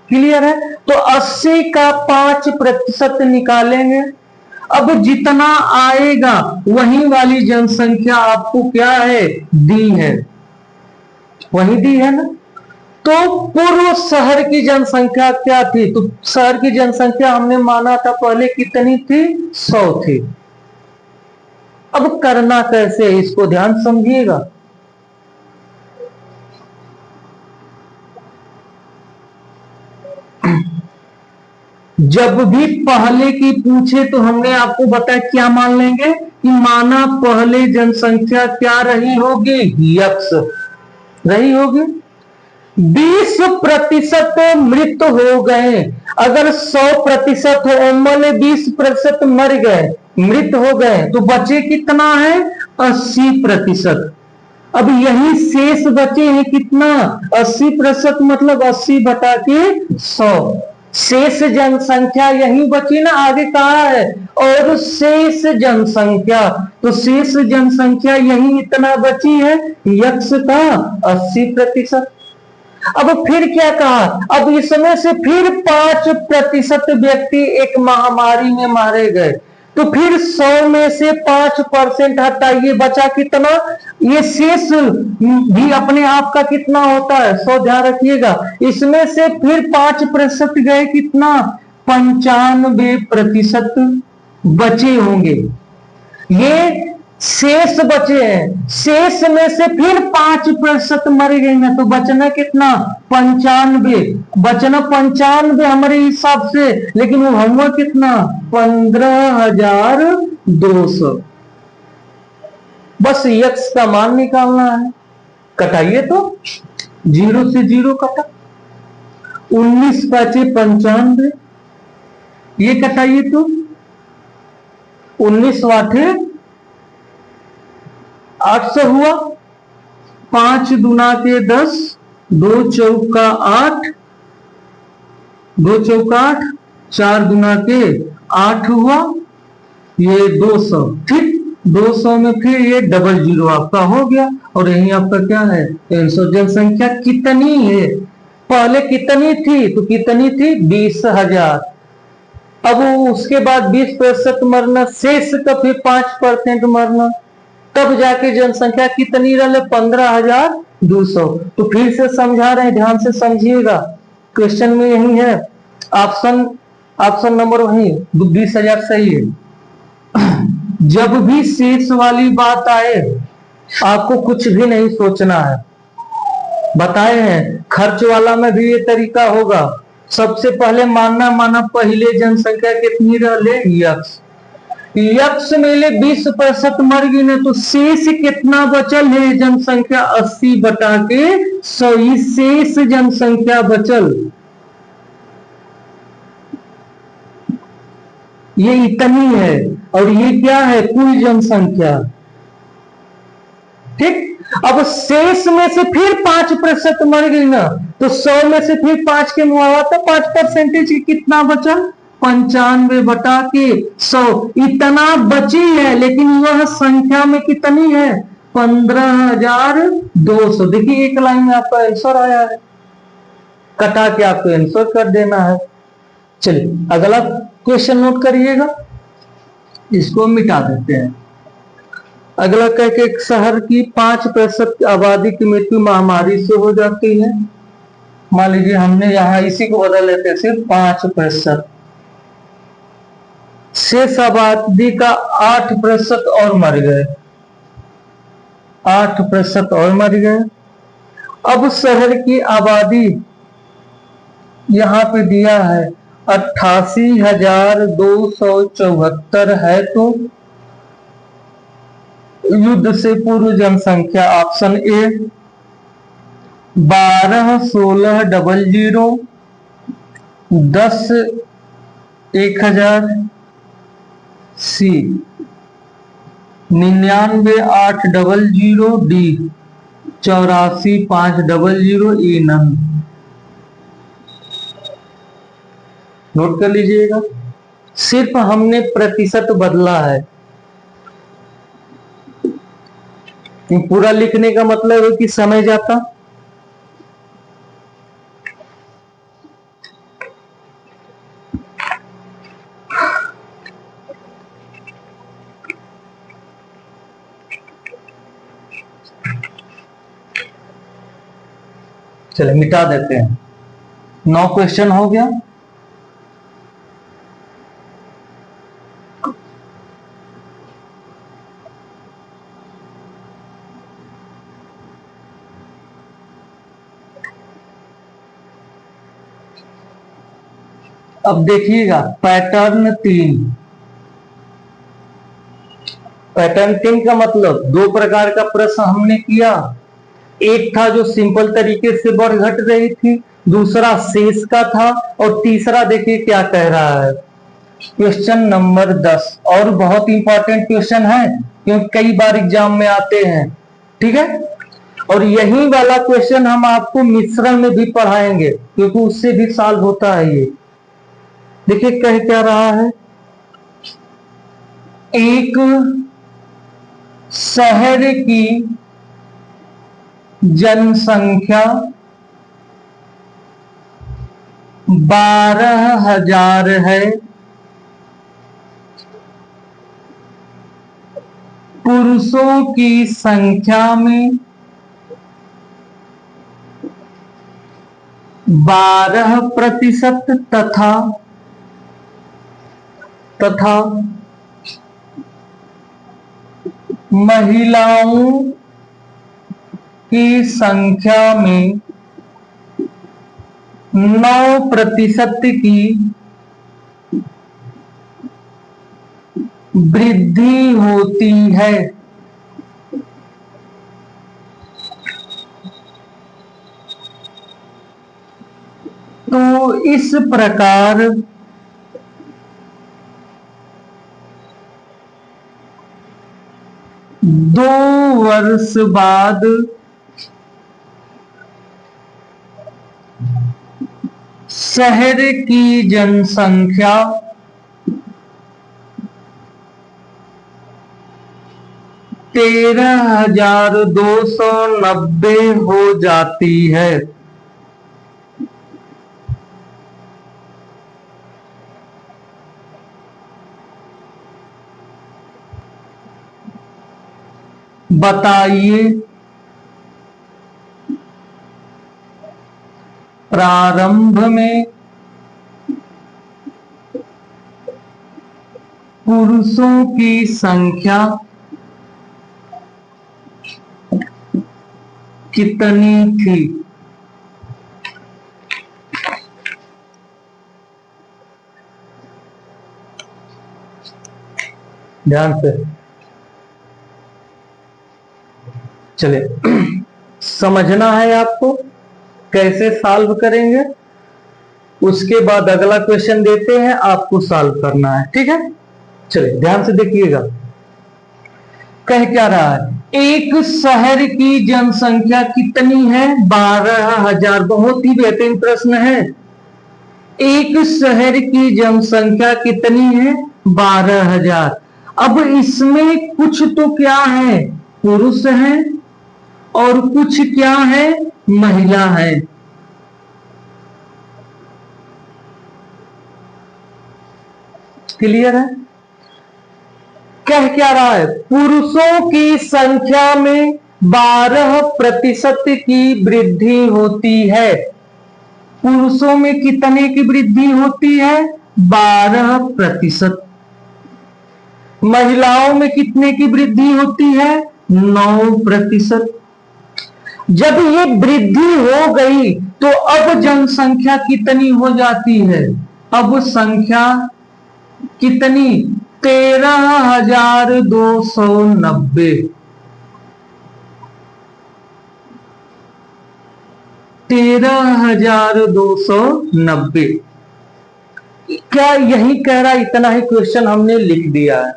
क्लियर है? तो 80 का 5% निकालेंगे। अब जितना आएगा वही वाली जनसंख्या आपको क्या है? दी है, वही दी है ना। तो पूर्व शहर की जनसंख्या क्या थी? तो शहर की जनसंख्या हमने माना था पहले कितनी थी? 100 थी। अब करना कैसे है इसको ध्यान समझिएगा। जब भी पहले की पूछे तो हमने आपको बताया क्या मान लेंगे कि माना पहले जनसंख्या क्या रही होगी? यक्स रही होगी। 20% मृत हो गए। अगर 100% है, मान 20% मर गए, मृत हो गए, तो बचे कितना है? 80%। अब यही शेष बचे हैं कितना? 80%, मतलब 80/100। शेष जनसंख्या यही बची ना, आगे कहा है और शेष जनसंख्या, तो शेष जनसंख्या यही इतना बची है, यक्स का 80%। अब फिर क्या कहा, अब इसमें से फिर 5% व्यक्ति एक महामारी में मारे गए, तो फिर 100 में से 5% हटाइए, बचा कितना, ये शेष भी अपने आप का कितना होता है 100, ध्यान रखिएगा। इसमें से फिर 5% गए, कितना, 95% बचे होंगे, ये शेष बचे हैं। शेष में से फिर 5% मर गए ना, तो बचना कितना, 95, बचना 95 हमारे हिसाब से, लेकिन वो हुआ कितना, 15,200। बस यक्स का मान निकालना है, कटाइए तो, 0 से 0 कटा, 19 5 95, ये कटाइए तो 19 8 800 हुआ, 5 दूना के 10, 2 चौका 8, 2 चौका 8, 4 दूना के 8 हुआ, ये 200, ठीक, 200 में फिर ये 00 आपका हो गया, और यही आपका क्या है 300। जनसंख्या कितनी है, पहले कितनी थी, तो कितनी थी 20,000, अब उसके बाद 20% मरना, शेष का फिर 5% मरना, तब जाके जनसंख्या कितनी रहे, 15,200। तो फिर से समझा रहे हैं, ध्यान से समझिएगा, क्वेश्चन में यही है, ऑप्शन नंबर वही 20,000 सही है। जब भी शेष वाली बात आए, आपको कुछ भी नहीं सोचना है, बताए हैं, खर्च वाला में भी ये तरीका होगा। सबसे पहले माना पहले जनसंख्या कितनी रहे, यक्स में 20% मर गई ना, तो शेष कितना बचल है, जनसंख्या 80 बटा के 100, शेष जनसंख्या बचल, ये इतनी है, और ये क्या है, कुल जनसंख्या, ठीक। अब शेष में से फिर 5% मर गई ना, तो 100 में से फिर 5 के मुआवजा, तो 5% कितना बचा, 95 बटा के 100, इतना बची है, लेकिन वह संख्या में कितनी है, 15,200। देखिए एक लाइन में आपका आंसर आया है, कटा के आपको आंसर कर देना है। चलिए अगला क्वेश्चन नोट करिएगा, इसको मिटा देते हैं। अगला कह के एक शहर की 5% आबादी की मृत्यु महामारी से हो जाती है। मान लीजिए हमने यहां इसी को बदल लेते हैं, सिर्फ 5%, शेष आबादी का 8% और मर गए, 8% और मर गए। अब शहर की आबादी यहां पे दिया है 88,274 है, तो युद्ध से पूर्व जनसंख्या, option A 12,16,00, 10 1,000, C 99,800, D 84,500, E none. Note कर लीजिएगा, सिर्फ हमने प्रतिशत बदला है, पूरा लिखने का मतलब है कि समय जाता। चले मिटा देते हैं, 9 क्वेश्चन हो गया। अब देखिएगा पैटर्न 3, पैटर्न 3 का मतलब 2 प्रकार का प्रश्न हमने किया, एक था जो सिंपल तरीके से बढ़ घट रही थी, दूसरा शेष का था, और तीसरा देखिए क्या कह रहा है, क्वेश्चन नंबर 10, और बहुत इंपॉर्टेंट क्वेश्चन है क्योंकि कई बार एग्जाम में आते हैं, ठीक है। और यही वाला क्वेश्चन हम आपको मिश्रण में भी पढ़ाएंगे, क्योंकि उससे भी सॉल्व होता है ये। देखिए कह क्या रहा है, एक शहर की जनसंख्या 12,000 है, पुरुषों की संख्या में 12% तथा महिलाओं की संख्या में 9% की वृद्धि होती है। तो इस प्रकार दो वर्ष बाद शहर की जनसंख्या 13,290 हो जाती है। बताइए प्रारंभ में पुरुषों की संख्या कितनी थी? ध्यान से चले समझना है आपको कैसे सॉल्व करेंगे, उसके बाद अगला क्वेश्चन देते हैं, आपको सॉल्व करना है। ठीक है, चलिए ध्यान से देखिएगा। कह क्या रहा है, एक शहर की जनसंख्या कितनी है? 12,000। बहुत ही बेहतरीन प्रश्न है। एक शहर की जनसंख्या कितनी है? 12,000। अब इसमें कुछ तो क्या है, पुरुष है, और कुछ क्या है, महिला है। क्लियर है? कह क्या रहा है, पुरुषों की संख्या में 12% की वृद्धि होती है। पुरुषों में कितने की वृद्धि होती है? 12%। महिलाओं में कितने की वृद्धि होती है? 9%। जब ये वृद्धि हो गई तो अब जनसंख्या कितनी हो जाती है? अब संख्या कितनी? 13,290। 13,290। क्या यही कह रहा है? इतना ही क्वेश्चन हमने लिख दिया है।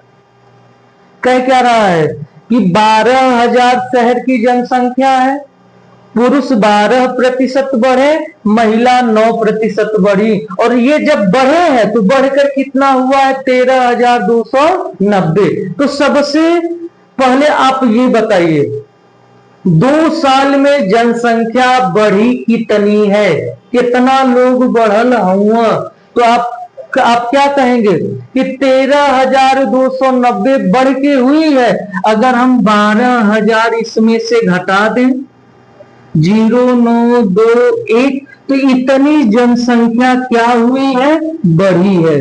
कह क्या रहा है कि 12,000 शहर की जनसंख्या है, पुरुष 12% बढ़े, महिला 9% बढ़ी, और ये जब बढ़े हैं तो बढ़कर कितना हुआ है? 13,290। तो सबसे पहले आप ये बताइए, 2 साल में जनसंख्या बढ़ी कितनी है? कितना लोग बढ़ल हुआ? तो आप क्या कहेंगे कि 13,290 बढ़ के हुई है। अगर हम 12,000 इसमें से घटा दें, 0,921, तो इतनी जनसंख्या क्या हुई है? बढ़ी है।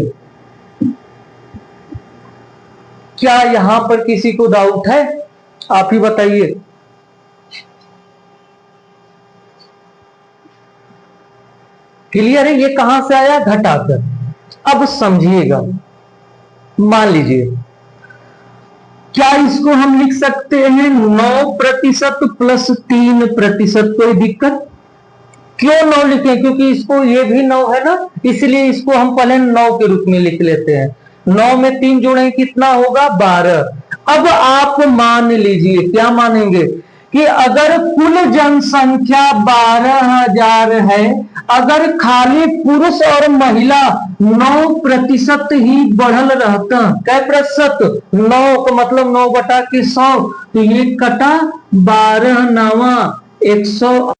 क्या यहां पर किसी को डाउट है? आप ही बताइए। क्लियर है? ये कहां से आया? घटाकर। अब समझिएगा, मान लीजिए, क्या इसको हम लिख सकते हैं 9% प्लस 3%? कोई दिक्कत? क्यों 9 लिखें? क्योंकि इसको ये भी 9 है ना, इसलिए इसको हम पहले 9 के रूप में लिख लेते हैं। 9 में 3 जोड़े कितना होगा? 12। अब आप मान लीजिए, क्या मानेंगे कि अगर कुल जनसंख्या 12,000 है, अगर खाली पुरुष और महिला 9% ही बढ़ल रहता, क्या प्रतिशत? 9 का मतलब 9/100, तो ये कटा 12 9 100।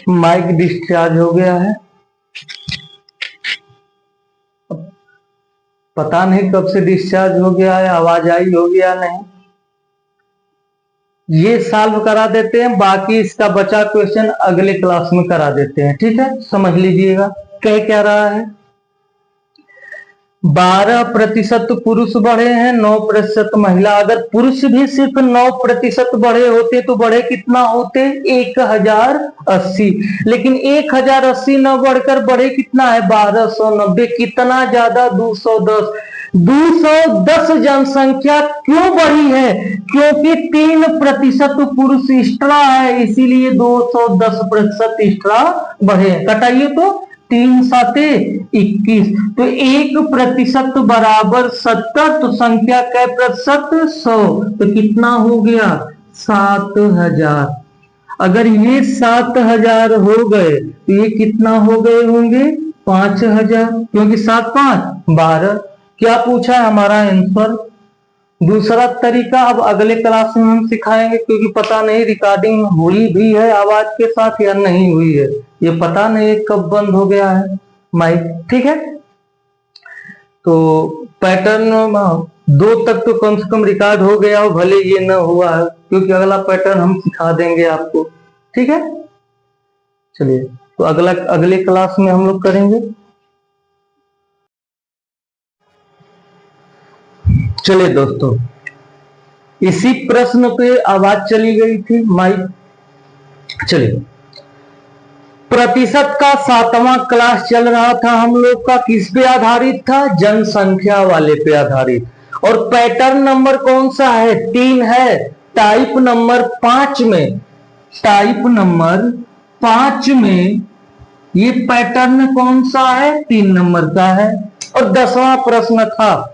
माइक डिस्चार्ज हो गया है। पता नहीं कब से डिस्चार्ज हो गया है, आवाज आई होगी या नहीं। ये सॉल्व करा देते हैं, बाकी इसका बचा क्वेश्चन अगले क्लास में करा देते हैं। ठीक है, समझ लीजिएगा कह क्या रहा है। 12% पुरुष बढ़े हैं, 9% महिला। अगर पुरुष भी सिर्फ 9% बढ़े होते तो बढ़े कितना होते? 1080। लेकिन 1080 न बढ़कर बढ़े कितना है? 1290। कितना ज्यादा? 210। 210 जनसंख्या क्यों बढ़ी है? क्योंकि 3% पुरुष एक्स्ट्रा है, इसीलिए 210% एक्स्ट्रा बढ़े। कटाइए तो 3 साते 21, तो 1% बराबर 70। तो संख्या कै प्रतिशत? 100। तो कितना हो गया? 7000। अगर ये 7000 हो गए तो ये कितना हो गए होंगे? 5000, क्योंकि 7 5 12। क्या पूछा है हमारा आंसर? दूसरा तरीका अब अगले क्लास में हम सिखाएंगे, क्योंकि पता नहीं रिकॉर्डिंग हुई भी है आवाज के साथ या नहीं हुई है, ये पता नहीं कब बंद हो गया है माइक। ठीक है, तो पैटर्न 2 तक तो कम से कम रिकॉर्ड हो गया हो, भले ये न हुआ है, क्योंकि अगला पैटर्न हम सिखा देंगे आपको। ठीक है, चलिए तो अगले क्लास में हम लोग करेंगे। चलिए दोस्तों, इसी प्रश्न पे आवाज चली गई थी माइक। चलिए, प्रतिशत का 7वां क्लास चल रहा था हम लोग का, किस पे आधारित था? जनसंख्या वाले पे आधारित। और पैटर्न नंबर कौन सा है? 3 है। टाइप नंबर 5 में, टाइप नंबर 5 में ये पैटर्न कौन सा है? 3 नंबर का है। और 10वां प्रश्न था,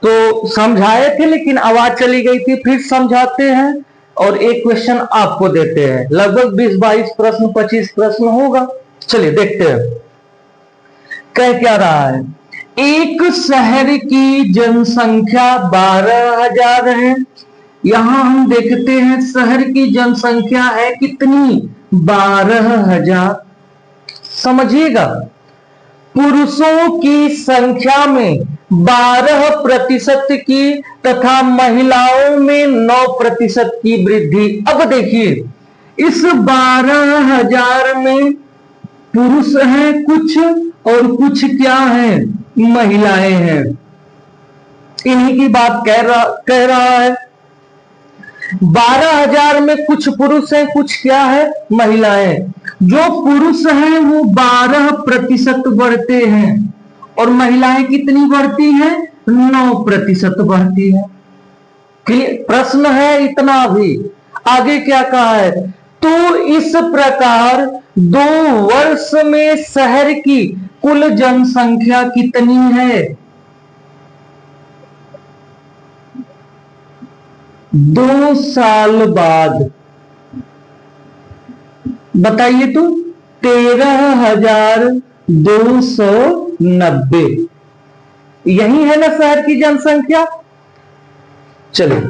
तो समझाए थे लेकिन आवाज चली गई थी, फिर समझाते हैं और एक क्वेश्चन आपको देते हैं। लगभग 20-22 प्रश्न 25 प्रश्न होगा। चलिए देखते हैं कह क्या रहा है। एक शहर की जनसंख्या 12,000 है। यहां हम देखते हैं शहर की जनसंख्या है कितनी? 12,000। समझिएगा, पुरुषों की संख्या में 12% की तथा महिलाओं में 9% की वृद्धि। अब देखिए, इस 12,000 में पुरुष हैं कुछ और कुछ क्या है? महिलाएं हैं। इन्हीं की बात कह रहा है। 12,000 में कुछ पुरुष हैं, कुछ क्या है? महिलाएं। जो पुरुष हैं वो 12% बढ़ते हैं और महिलाएं कितनी बढ़ती हैं? 9% बढ़ती है। प्रश्न है इतना भी। आगे क्या कहा है? तो इस प्रकार 2 वर्ष में शहर की कुल जनसंख्या कितनी है? 2 साल बाद बताइए तो 13,290। यही है ना शहर की जनसंख्या। चलिए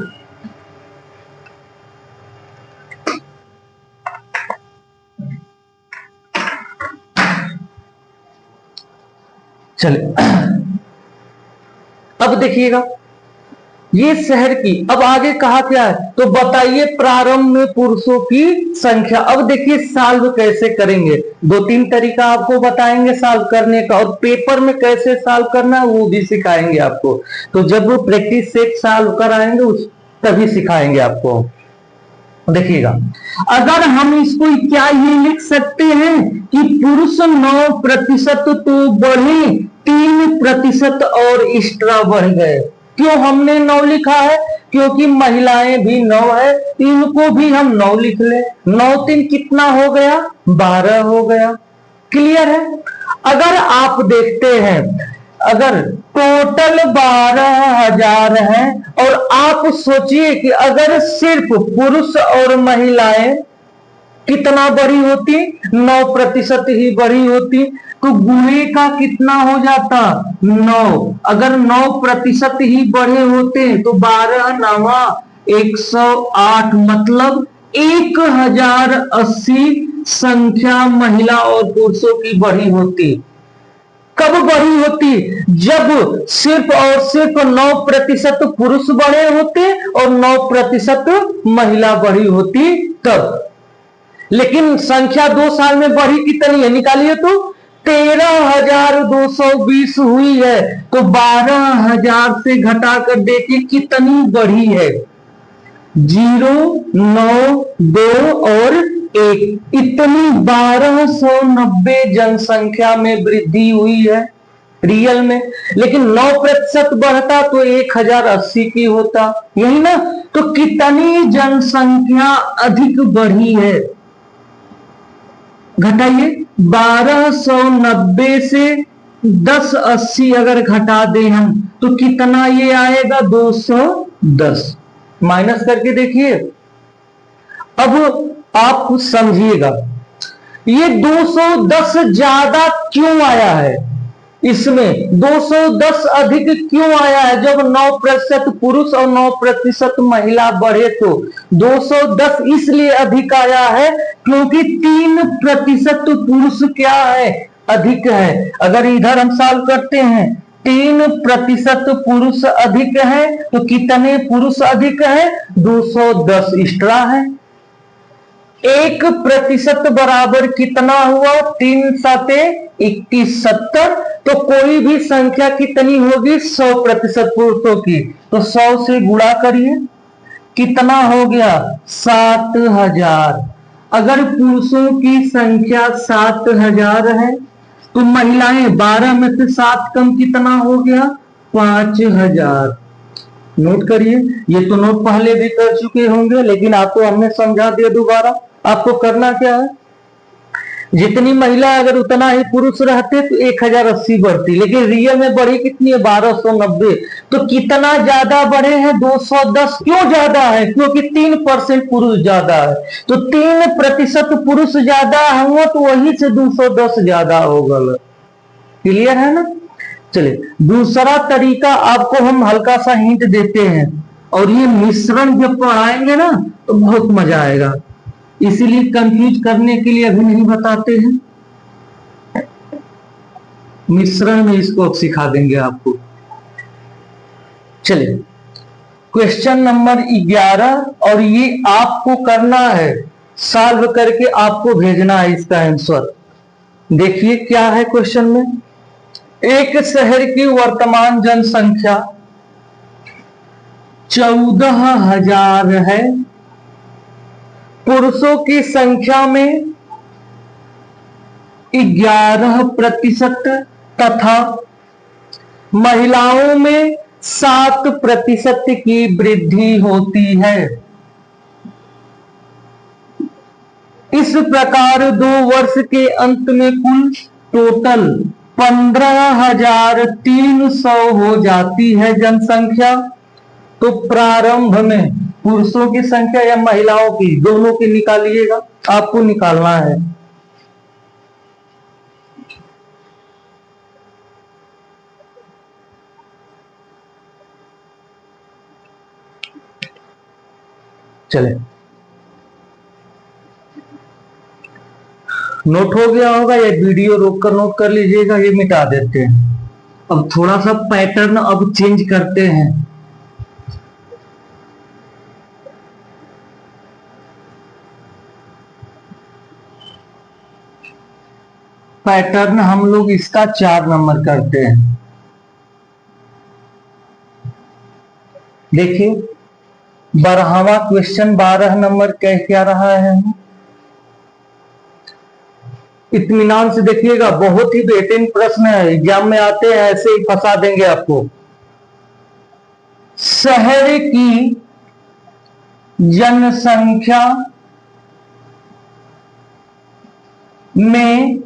अब देखिएगा ये शहर की। अब आगे कहा क्या है? तो बताइए प्रारंभ में पुरुषों की संख्या। अब देखिए सॉल्व कैसे करेंगे। 2-3 तरीका आपको बताएंगे सॉल्व करने का, और पेपर में कैसे सॉल्व करना है वो भी सिखाएंगे आपको। तो जब वो प्रैक्टिस सेट सॉल्व कराएंगे उस तभी सिखाएंगे आपको। देखिएगा, अगर हम इसको क्या ये लिख सकते हैं कि पुरुष 9% तो बढ़े, 3% और एक्स्ट्रा बढ़ गए। क्यों हमने 9 लिखा है? क्योंकि महिलाएं भी 9 है, इनको भी हम 9 लिख ले। 9 3 कितना हो गया? 12 हो गया। क्लियर है? अगर आप देखते हैं, अगर टोटल 12,000 है और आप सोचिए कि अगर सिर्फ पुरुष और महिलाएं कितना बड़ी होती? 9% ही बड़ी होती, तो गुणे का कितना हो जाता? 9। अगर 9% ही बढ़े होते तो 12 9 108, मतलब 1080 संख्या महिला और पुरुषों की बढ़ी होती। कब बढ़ी होती? जब सिर्फ और सिर्फ 9% पुरुष बढ़े होते और 9% महिला बढ़ी होती तब। लेकिन संख्या 2 साल में बढ़ी कितनी है निकालिए तो 13,220 हुई है। तो 12,000 से घटाकर देखिए कितनी बढ़ी है। 0, 9, 2 और 1, इतनी 1290 जनसंख्या में वृद्धि हुई है रियल में। लेकिन 9% बढ़ता तो 1080 की होता, यही ना। तो कितनी जनसंख्या अधिक बढ़ी है? घटाइए, 1290 से 1080 अगर घटा दें हम तो कितना ये आएगा? 210। माइनस करके देखिए। अब आप समझिएगा ये 210 ज्यादा क्यों आया है? इसमें 210 अधिक क्यों आया है? जब 9% पुरुष और 9% महिला बढ़े तो 210 इसलिए अधिक आया है क्योंकि 3% पुरुष क्या है? अधिक है। अगर इधर हम सॉल्व करते हैं 3% पुरुष अधिक है तो कितने पुरुष अधिक है? 210 एक्स्ट्रा है। 1% बराबर कितना हुआ? 3 साते 21, 70। तो कोई भी संख्या कितनी होगी? 100% पुरुषों की। तो 100 से गुणा करिए, कितना हो गया? 7,000। अगर पुरुषों की संख्या 7,000 है तो महिलाएं 12 में से 7 कम कितना हो गया? 5,000। नोट करिए, ये तो नोट पहले भी कर चुके होंगे लेकिन आपको हमने समझा दिया दोबारा। आपको करना क्या है, जितनी महिला अगर उतना ही पुरुष रहते तो 1080 बढ़ती, लेकिन रियल में बढ़ी कितनी है? 1290। तो कितना ज्यादा बढ़े हैं? 210। क्यों ज्यादा है? क्योंकि 3% पुरुष ज्यादा है। तो 3% पुरुष ज्यादा होगा तो वही से 210 ज्यादा होगा। क्लियर है ना? चलिए, दूसरा तरीका आपको हम हल्का सा हिंट देते हैं, और ये मिश्रण जब पढ़ाएंगे ना तो बहुत मजा आएगा, इसीलिए कंफ्यूज करने के लिए अभी नहीं बताते हैं। मिश्रण में इसको सिखा देंगे आपको। चलिए, क्वेश्चन नंबर 11, और ये आपको करना है, सॉल्व करके आपको भेजना है इसका आंसर। देखिए क्या है क्वेश्चन में। एक शहर की वर्तमान जनसंख्या 14,000 है। पुरुषों की संख्या में 11% तथा महिलाओं में 7% की वृद्धि होती है। इस प्रकार 2 वर्ष के अंत में कुल टोटल 15,300 हो जाती है जनसंख्या। तो प्रारंभ में पुरुषों की संख्या या महिलाओं की, दोनों की निकालिएगा, आपको निकालना है। चले, नोट हो गया होगा, ये वीडियो रोककर नोट कर लीजिएगा, ये मिटा देते हैं। अब थोड़ा सा पैटर्न अब चेंज करते हैं। पैटर्न हम लोग इसका 4 नंबर करते हैं। देखिए, 12वां क्वेश्चन 12 नंबर क्या रहा है? इत्मीनान से देखिएगा, बहुत ही बेहतरीन प्रश्न है, एग्जाम में आते हैं ऐसे ही फंसा देंगे आपको। शहर की जनसंख्या में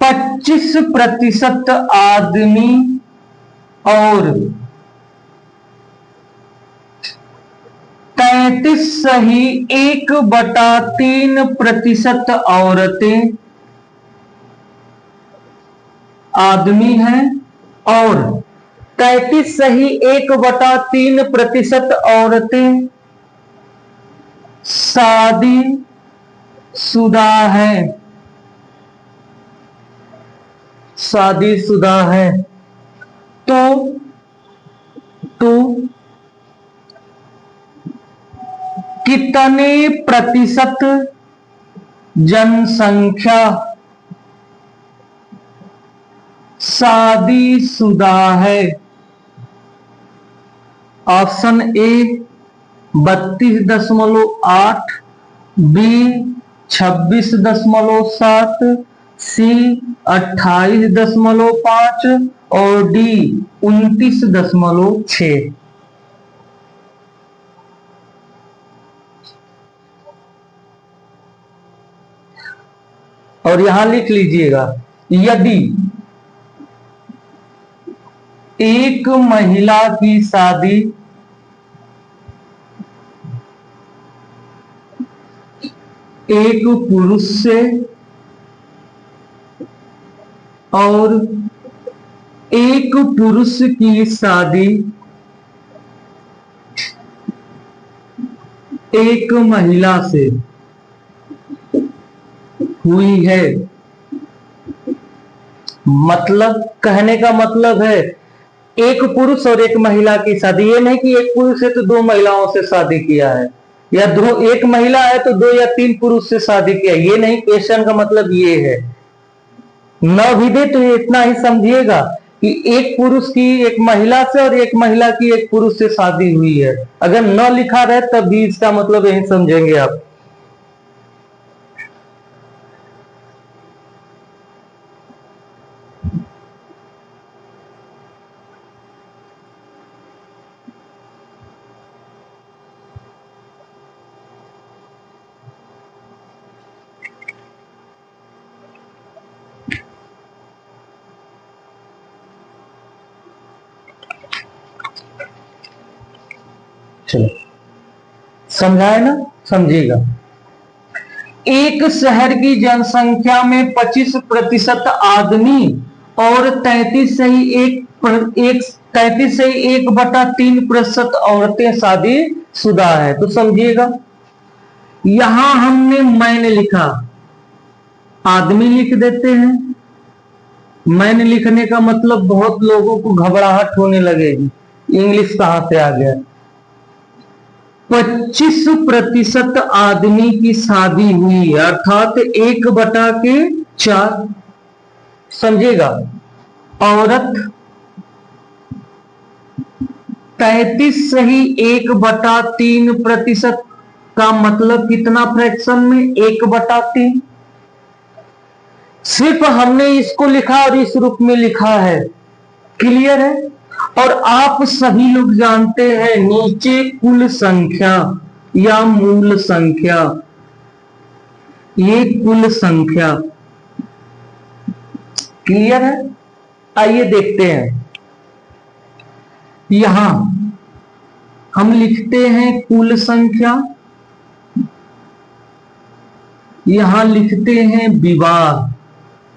25% आदमी और 33.1% औरतें आदमी हैं, और 33.1% औरतें शादी शुदा है, शादीशुदा है, तो कितने प्रतिशत जनसंख्या शादीशुदा है? ऑप्शन ए 32.8, बी 26.7, सी 28.5 और डी 29.6। और यहां लिख लीजिएगा, यदि एक महिला की शादी एक पुरुष से और एक पुरुष की शादी एक महिला से हुई है, मतलब कहने का मतलब है एक पुरुष और एक महिला की शादी, ये नहीं कि एक पुरुष है तो दो महिलाओं से शादी किया है, या दो एक महिला है तो दो या तीन पुरुष से शादी किया, ये नहीं। क्वेश्चन का मतलब ये है, न भी दे तो ये इतना ही समझिएगा कि एक पुरुष की एक महिला से और एक महिला की एक पुरुष से शादी हुई है। अगर न लिखा रहे तब भी इसका मतलब यही समझेंगे आप। चलो समझाए ना, समझिएगा। एक शहर की जनसंख्या में 25% आदमी और 33.1% औरतें शादीशुदा है। तो समझिएगा, यहां हमने मैंने लिखा, आदमी लिख देते हैं। मैंने लिखने का मतलब बहुत लोगों को घबराहट होने लगेगी, इंग्लिश कहां से आ गया। 25% आदमी की शादी हुई, अर्थात 1/4। समझिएगा, औरत 33 से ही 1/3% का मतलब कितना फ्रैक्शन में 1/3। सिर्फ हमने इसको लिखा और इस रूप में लिखा है, क्लियर है। और आप सभी लोग जानते हैं नीचे कुल संख्या या मूल संख्या, ये कुल संख्या, क्लियर है। आइए देखते हैं, यहां हम लिखते हैं कुल संख्या, यहां लिखते हैं विवाह।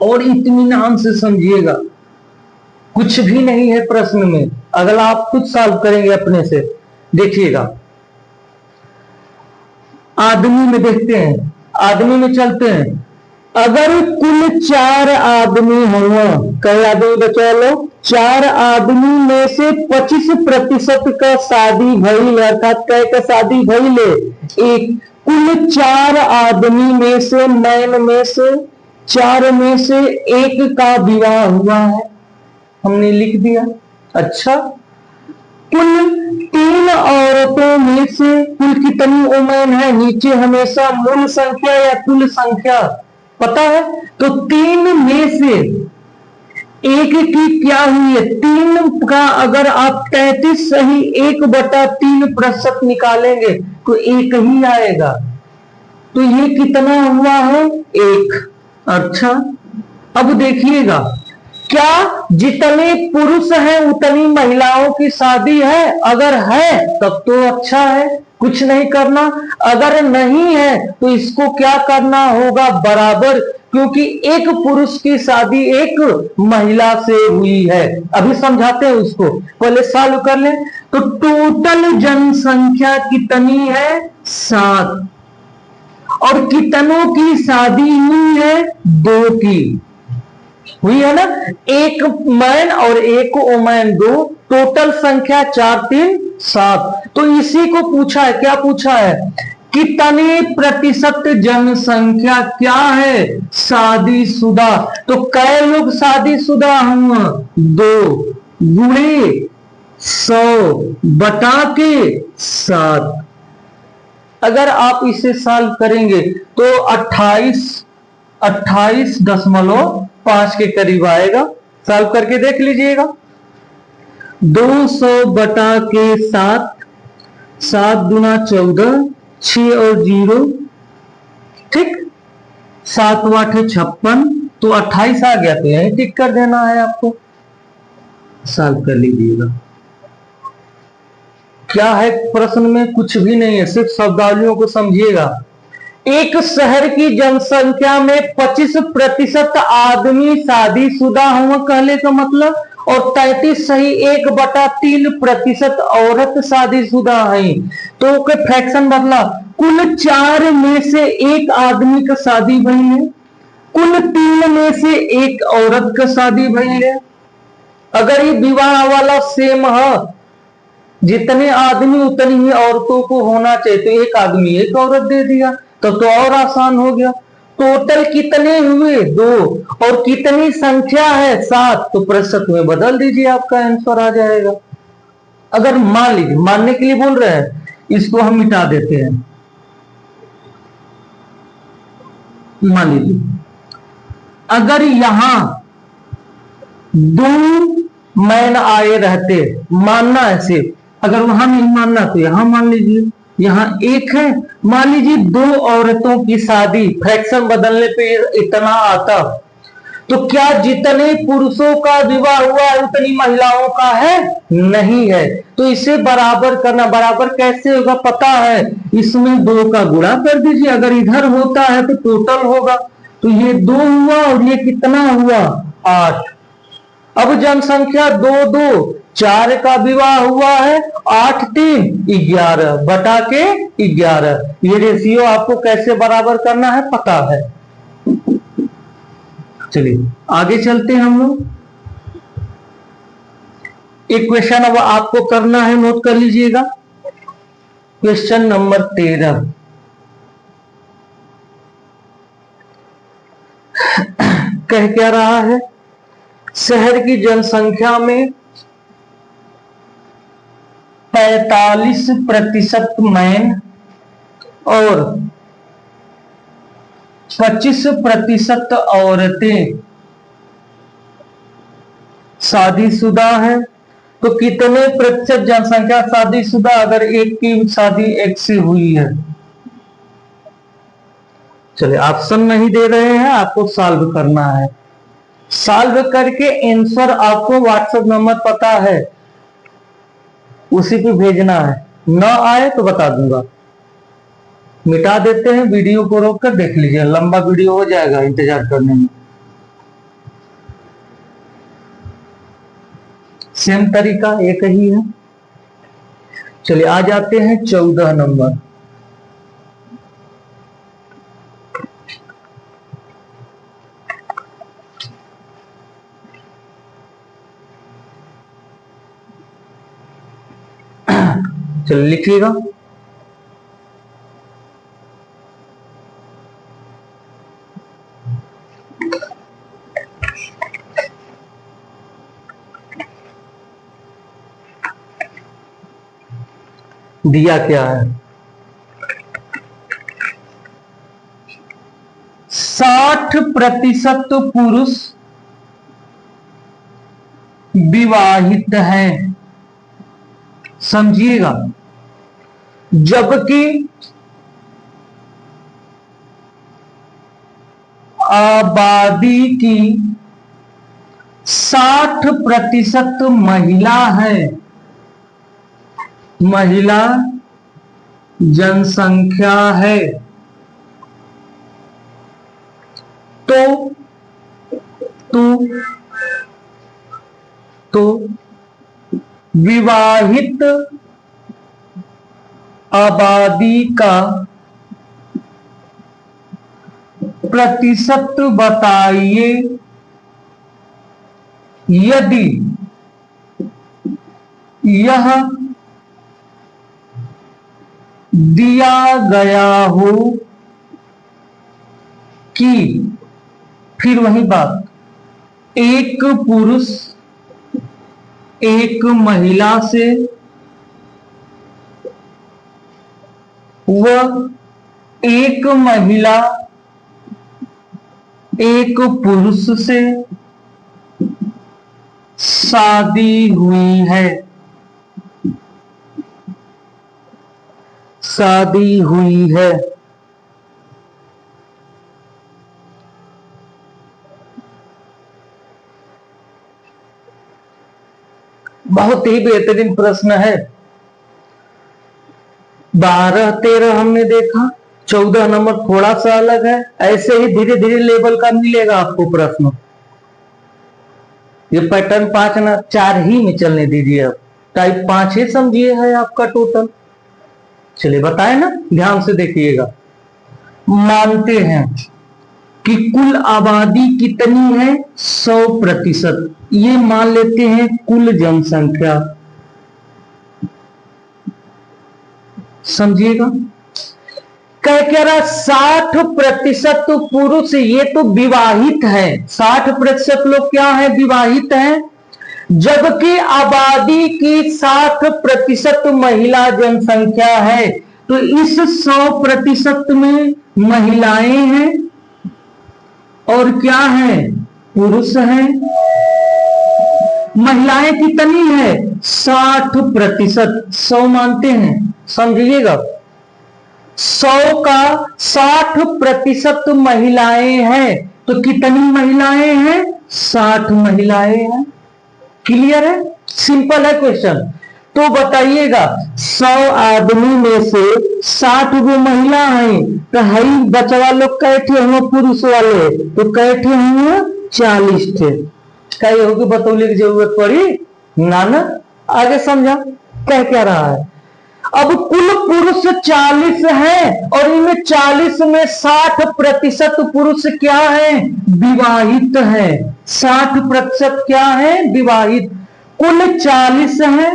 और इत्मीनान से समझिएगा, कुछ भी नहीं है प्रश्न में, अगर आप खुद सॉल्व करेंगे अपने से। देखिएगा, आदमी में देखते हैं, आदमी में चलते हैं। अगर कुल 4 आदमी हुआ, कई आदमी बचा लो, 4 आदमी में से 25% का शादी भइल, अर्थात कई का शादी भइले एक। कुल 4 आदमी में से, मैन में से, 4 में से एक का विवाह हुआ है, हमने लिख दिया। अच्छा, कुल 3 औरतों में से कुल कितनी वुमेन है, नीचे हमेशा मूल संख्या या कुल संख्या पता है, तो 3 में से एक की क्या हुई है, 3 का अगर आप 33 से ही 1/3% निकालेंगे तो एक ही आएगा, तो ये कितना हुआ है, 1। अच्छा, अब देखिएगा, क्या जितने पुरुष हैं उतनी महिलाओं की शादी है? अगर है तब तो अच्छा है, कुछ नहीं करना। अगर नहीं है तो इसको क्या करना होगा, बराबर, क्योंकि एक पुरुष की शादी एक महिला से हुई है। अभी समझाते हैं उसको, पहले सॉल्व कर ले। तो टोटल जनसंख्या कितनी है, 7। और कितनों की शादी हुई है? 2 की हुई है ना। एक मैन और एक वोमेन, 2, टोटल संख्या 4 3 7। तो इसी को पूछा है, क्या पूछा है? कितने प्रतिशत जनसंख्या क्या है शादीशुदा? तो कै लोग शादीशुदा हुआ? 2 गुणे 100 बटा के 7। अगर आप इसे सॉल्व करेंगे तो 28.5 के करीब आएगा। सॉल्व करके देख लीजिएगा। 200 बटा के 7, 7 दूना 14, 6 और 0, ठीक, 7 8 56, तो 28 आ गया। तो यही टिक कर देना है आपको। सॉल्व कर लीजिएगा। क्या है प्रश्न में? कुछ भी नहीं है, सिर्फ शब्दावलियों को समझिएगा। एक शहर की जनसंख्या में 25% आदमी शादीशुदा हुआ कहने का मतलब, और 33 सही 1/3% औरत शादीशुदा है। तो फ्रैक्शन बदला, कुल 4 में से एक आदमी का शादी भई है, कुल 3 में से एक औरत का शादी भई है। अगर ये विवाह वाला सेम है, जितने आदमी उतनी ही औरतों को होना चाहिए, तो एक आदमी एक औरत दे दिया, तब तो और आसान हो गया। टोटल कितने हुए? 2, और कितनी संख्या है? 7। तो प्रतिशत में बदल दीजिए, आपका आंसर आ जाएगा। अगर मान लीजिए, मानने के लिए बोल रहे हैं, इसको हम मिटा देते हैं। मान लीजिए अगर यहां 2 मैन आए रहते, मानना है सिर्फ, अगर वहां नहीं मानना तो यहां मान लीजिए। यहां एक है, मान लीजिए 2 औरतों की शादी, फ्रैक्शन बदलने पे इतना आता, तो क्या जितने पुरुषों का विवाह हुआ है उतनी महिलाओं का है? नहीं है। तो इसे बराबर करना, बराबर कैसे होगा पता है? इसमें 2 का गुणा कर दीजिए। अगर इधर होता है तो टोटल होगा। तो ये 2 हुआ और ये कितना हुआ? 8। अब जनसंख्या 2 2, 4 का विवाह हुआ है, 8 3 11 बटा के 11। ये रेशियो आपको कैसे बराबर करना है पता है। चलिए आगे चलते हैं हम लोग। एक क्वेश्चन अब आपको करना है, नोट कर लीजिएगा। क्वेश्चन नंबर 13 कह क्या रहा है? शहर की जनसंख्या में 45% मैन और 25% औरतें शादीशुदा है। तो कितने प्रतिशत जनसंख्या शादीशुदा? अगर एक की शादी एक से हुई है, चलिए ऑप्शन नहीं दे रहे हैं, आपको सॉल्व करना है। सॉल्व करके आंसर आपको व्हाट्सएप नंबर पता है, उसी पे भेजना है। ना आए तो बता दूंगा। मिटा देते हैं, वीडियो को रोक कर देख लीजिए, लंबा वीडियो हो जाएगा इंतजार करने में। सेम तरीका एक ही है। चलिए आ जाते हैं 14 नंबर। चलिए लिखिएगा। दिया क्या है? 60% पुरुष विवाहित हैं, समझिएगा, जबकि आबादी की 60% महिला है। महिला जनसंख्या है। तो विवाहित आबादी का प्रतिशत बताइए यदि यह दिया गया हो कि, फिर वही बात, एक पुरुष एक महिला से व एक महिला एक पुरुष से शादी हुई है, शादी हुई है। बहुत ही बेहतरीन प्रश्न है। 12, 13 हमने देखा, 14 नंबर थोड़ा सा अलग है। ऐसे ही धीरे धीरे लेवल का मिलेगा आपको प्रश्न। ये पैटर्न 5 ना 4 ही में चलने दीजिए। अब टाइप 5 ही समझिए है आपका टोटल। चलिए बताए ना, ध्यान से देखिएगा। मानते हैं कि कुल आबादी कितनी है, 100%। ये मान लेते हैं कुल जनसंख्या। समझिएगा, कह रहा 60% पुरुष, ये तो विवाहित है। 60% लोग क्या है, विवाहित हैं। जबकि आबादी की 60% महिला जनसंख्या है, तो इस 100% में महिलाएं हैं और क्या है, पुरुष हैं। महिलाएं कितनी है, 60%। 100 मानते हैं, समझिएगा। 100 का 60% महिलाएं हैं, तो कितनी महिलाएं हैं, 60 महिलाएं हैं। क्लियर है, सिंपल है क्वेश्चन। तो बताइएगा 100 आदमी में से 60 वो महिला हैं, तो हई बचवा लोग कैठे हम पुरुष वाले, तो कैठे हम 40 थे। कई होगी बतौले की जरूरत पड़ी ना। आगे समझा क्या रहा है। अब कुल पुरुष 40 है और इनमें 40 में 60% पुरुष क्या है, विवाहित है। 60% क्या है, विवाहित। कुल 40 है,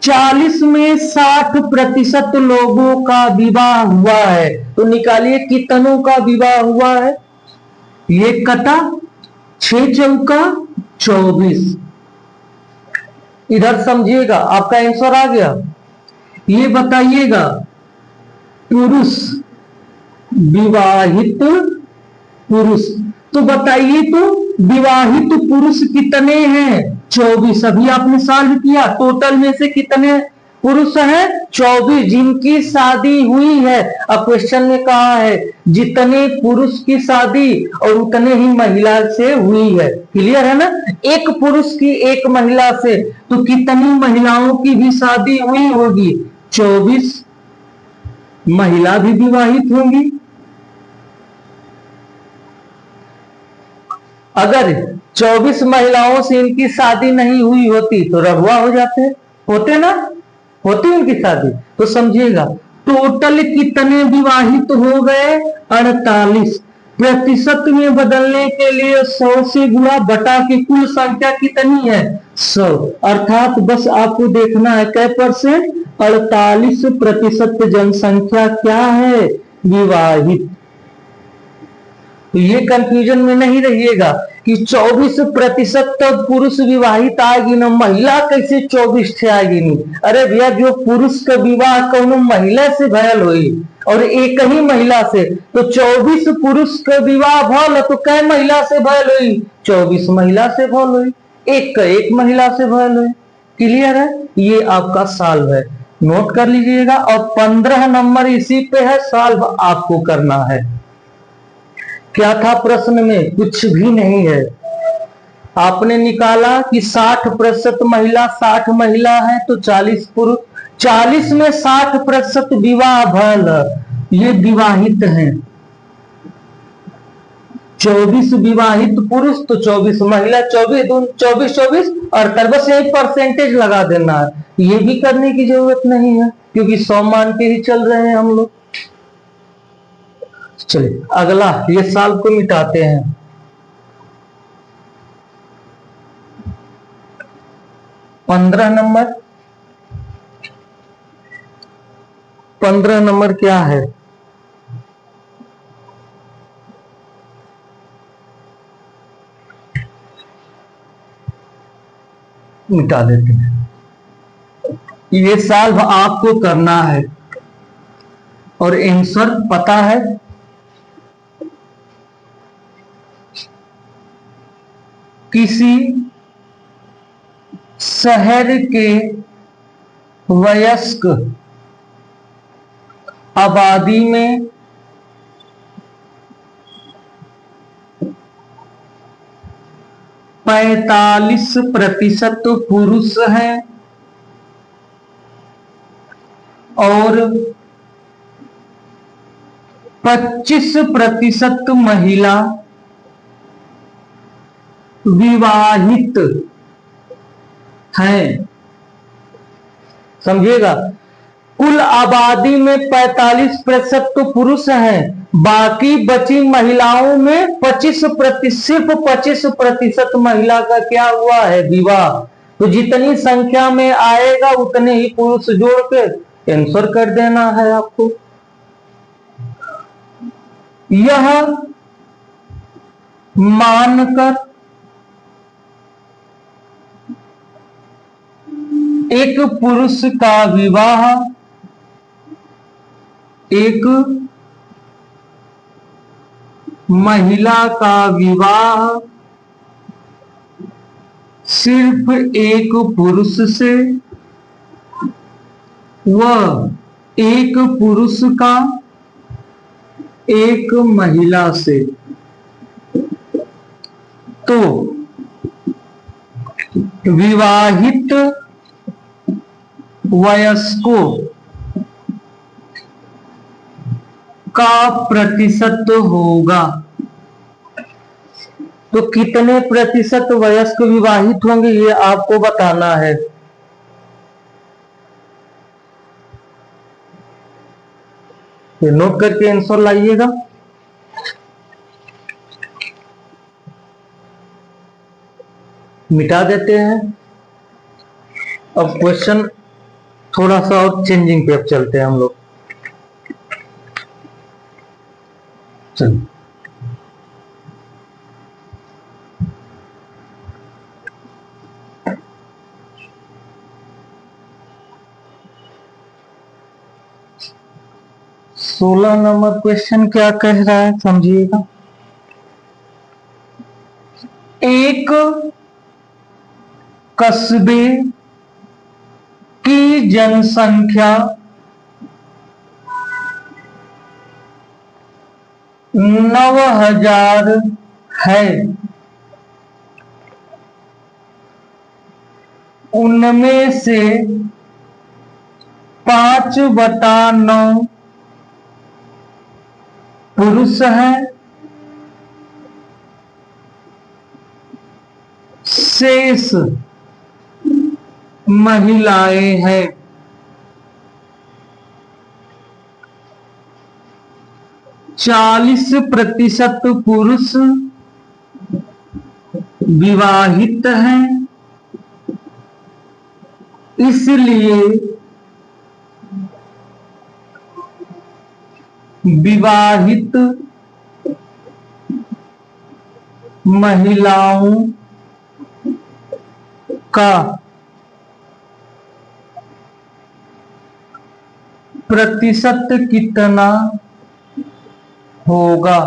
40 में 60% लोगों का विवाह हुआ है, तो निकालिए कितनों का विवाह हुआ है। ये कटा 6 चौका 24। इधर समझिएगा, आपका आंसर आ गया। ये बताइएगा पुरुष, विवाहित पुरुष, तो बताइए तो विवाहित पुरुष कितने हैं, 24। अभी आपने सॉल्व किया, टोटल में से कितने पुरुष हैं, 24 जिनकी शादी हुई है। अब क्वेश्चन में कहा है जितने पुरुष की शादी और उतने ही महिला से हुई है। क्लियर है ना, एक पुरुष की एक महिला से, तो कितनी महिलाओं की भी शादी हुई होगी, 24 महिला भी विवाहित होंगी। अगर 24 महिलाओं से इनकी शादी नहीं हुई होती तो रघुआ हो जाते, होते ना, होती उनकी शादी। तो समझिएगा टोटल कितने विवाहित हो गए, 48। प्रतिशत में बदलने के लिए 100 से गुणा बटा के कुल संख्या कितनी है, 100। अर्थात बस आपको देखना है कै परसेंट, 48% जनसंख्या क्या है, विवाहित। तो ये कंफ्यूजन में नहीं रहिएगा कि 24% तो पुरुष विवाहित आएगी ना, महिला कैसे 24 थे आएगी नहीं। अरे भैया, जो पुरुष का विवाह कौनो महिला से भयल हुई और एक ही महिला से, तो 24 पुरुष का विवाह भल तो कै महिला से भयल हुई, 24 महिला से भल हुई, एक का एक महिला से भयल हुई। क्लियर है, ये आपका सॉल्व है, नोट कर लीजिएगा। और 15 नंबर इसी पे है, सॉल्व आपको करना है। क्या था प्रश्न में, कुछ भी नहीं है। आपने निकाला कि 60% महिला, 60 महिला है तो 40 पुरुष, 40 में 60% विवाह भल, ये विवाहित हैं। 24 विवाहित पुरुष तो 24 महिला, 24 और बस यही परसेंटेज लगा देना है। ये भी करने की जरूरत नहीं है क्योंकि 100 मान के ही चल रहे हैं हम लोग। चलिए अगला, ये साल को मिटाते हैं। 15 नंबर, 15 नंबर क्या है? मिटा देते हैं। ये सॉल्व आपको करना है और आंसर पता है। किसी शहर के वयस्क आबादी में 45% पुरुष हैं और 25% महिला विवाहित हैं। समझिएगा, कुल आबादी में 45% तो पुरुष हैं, बाकी बची महिलाओं में 25%, सिर्फ 25% महिला का क्या हुआ है? विवाह। तो जितनी संख्या में आएगा उतने ही पुरुष जोड़ के आंसर कर देना है आपको। यह मानकर एक पुरुष का विवाह एक महिला का विवाह सिर्फ एक पुरुष से व एक पुरुष का एक महिला से, तो विवाहित वयस्कों का प्रतिशत होगा। तो कितने प्रतिशत वयस्क विवाहित होंगे ये आपको बताना है। ये नोट करके आंसर लाइएगा। मिटा देते हैं। अब क्वेश्चन थोड़ा सा और चेंजिंग पे अब चलते हैं हम लोग। चलिए, सोलह नंबर क्वेश्चन क्या कह रहा है समझिएगा। एक कस्बे की जनसंख्या 9,000 है। उनमें से 5/9 पुरुष हैं, शेष महिलाएं हैं। चालीस प्रतिशत पुरुष विवाहित हैं, इसलिए विवाहित महिलाओं का प्रतिशत कितना होगा?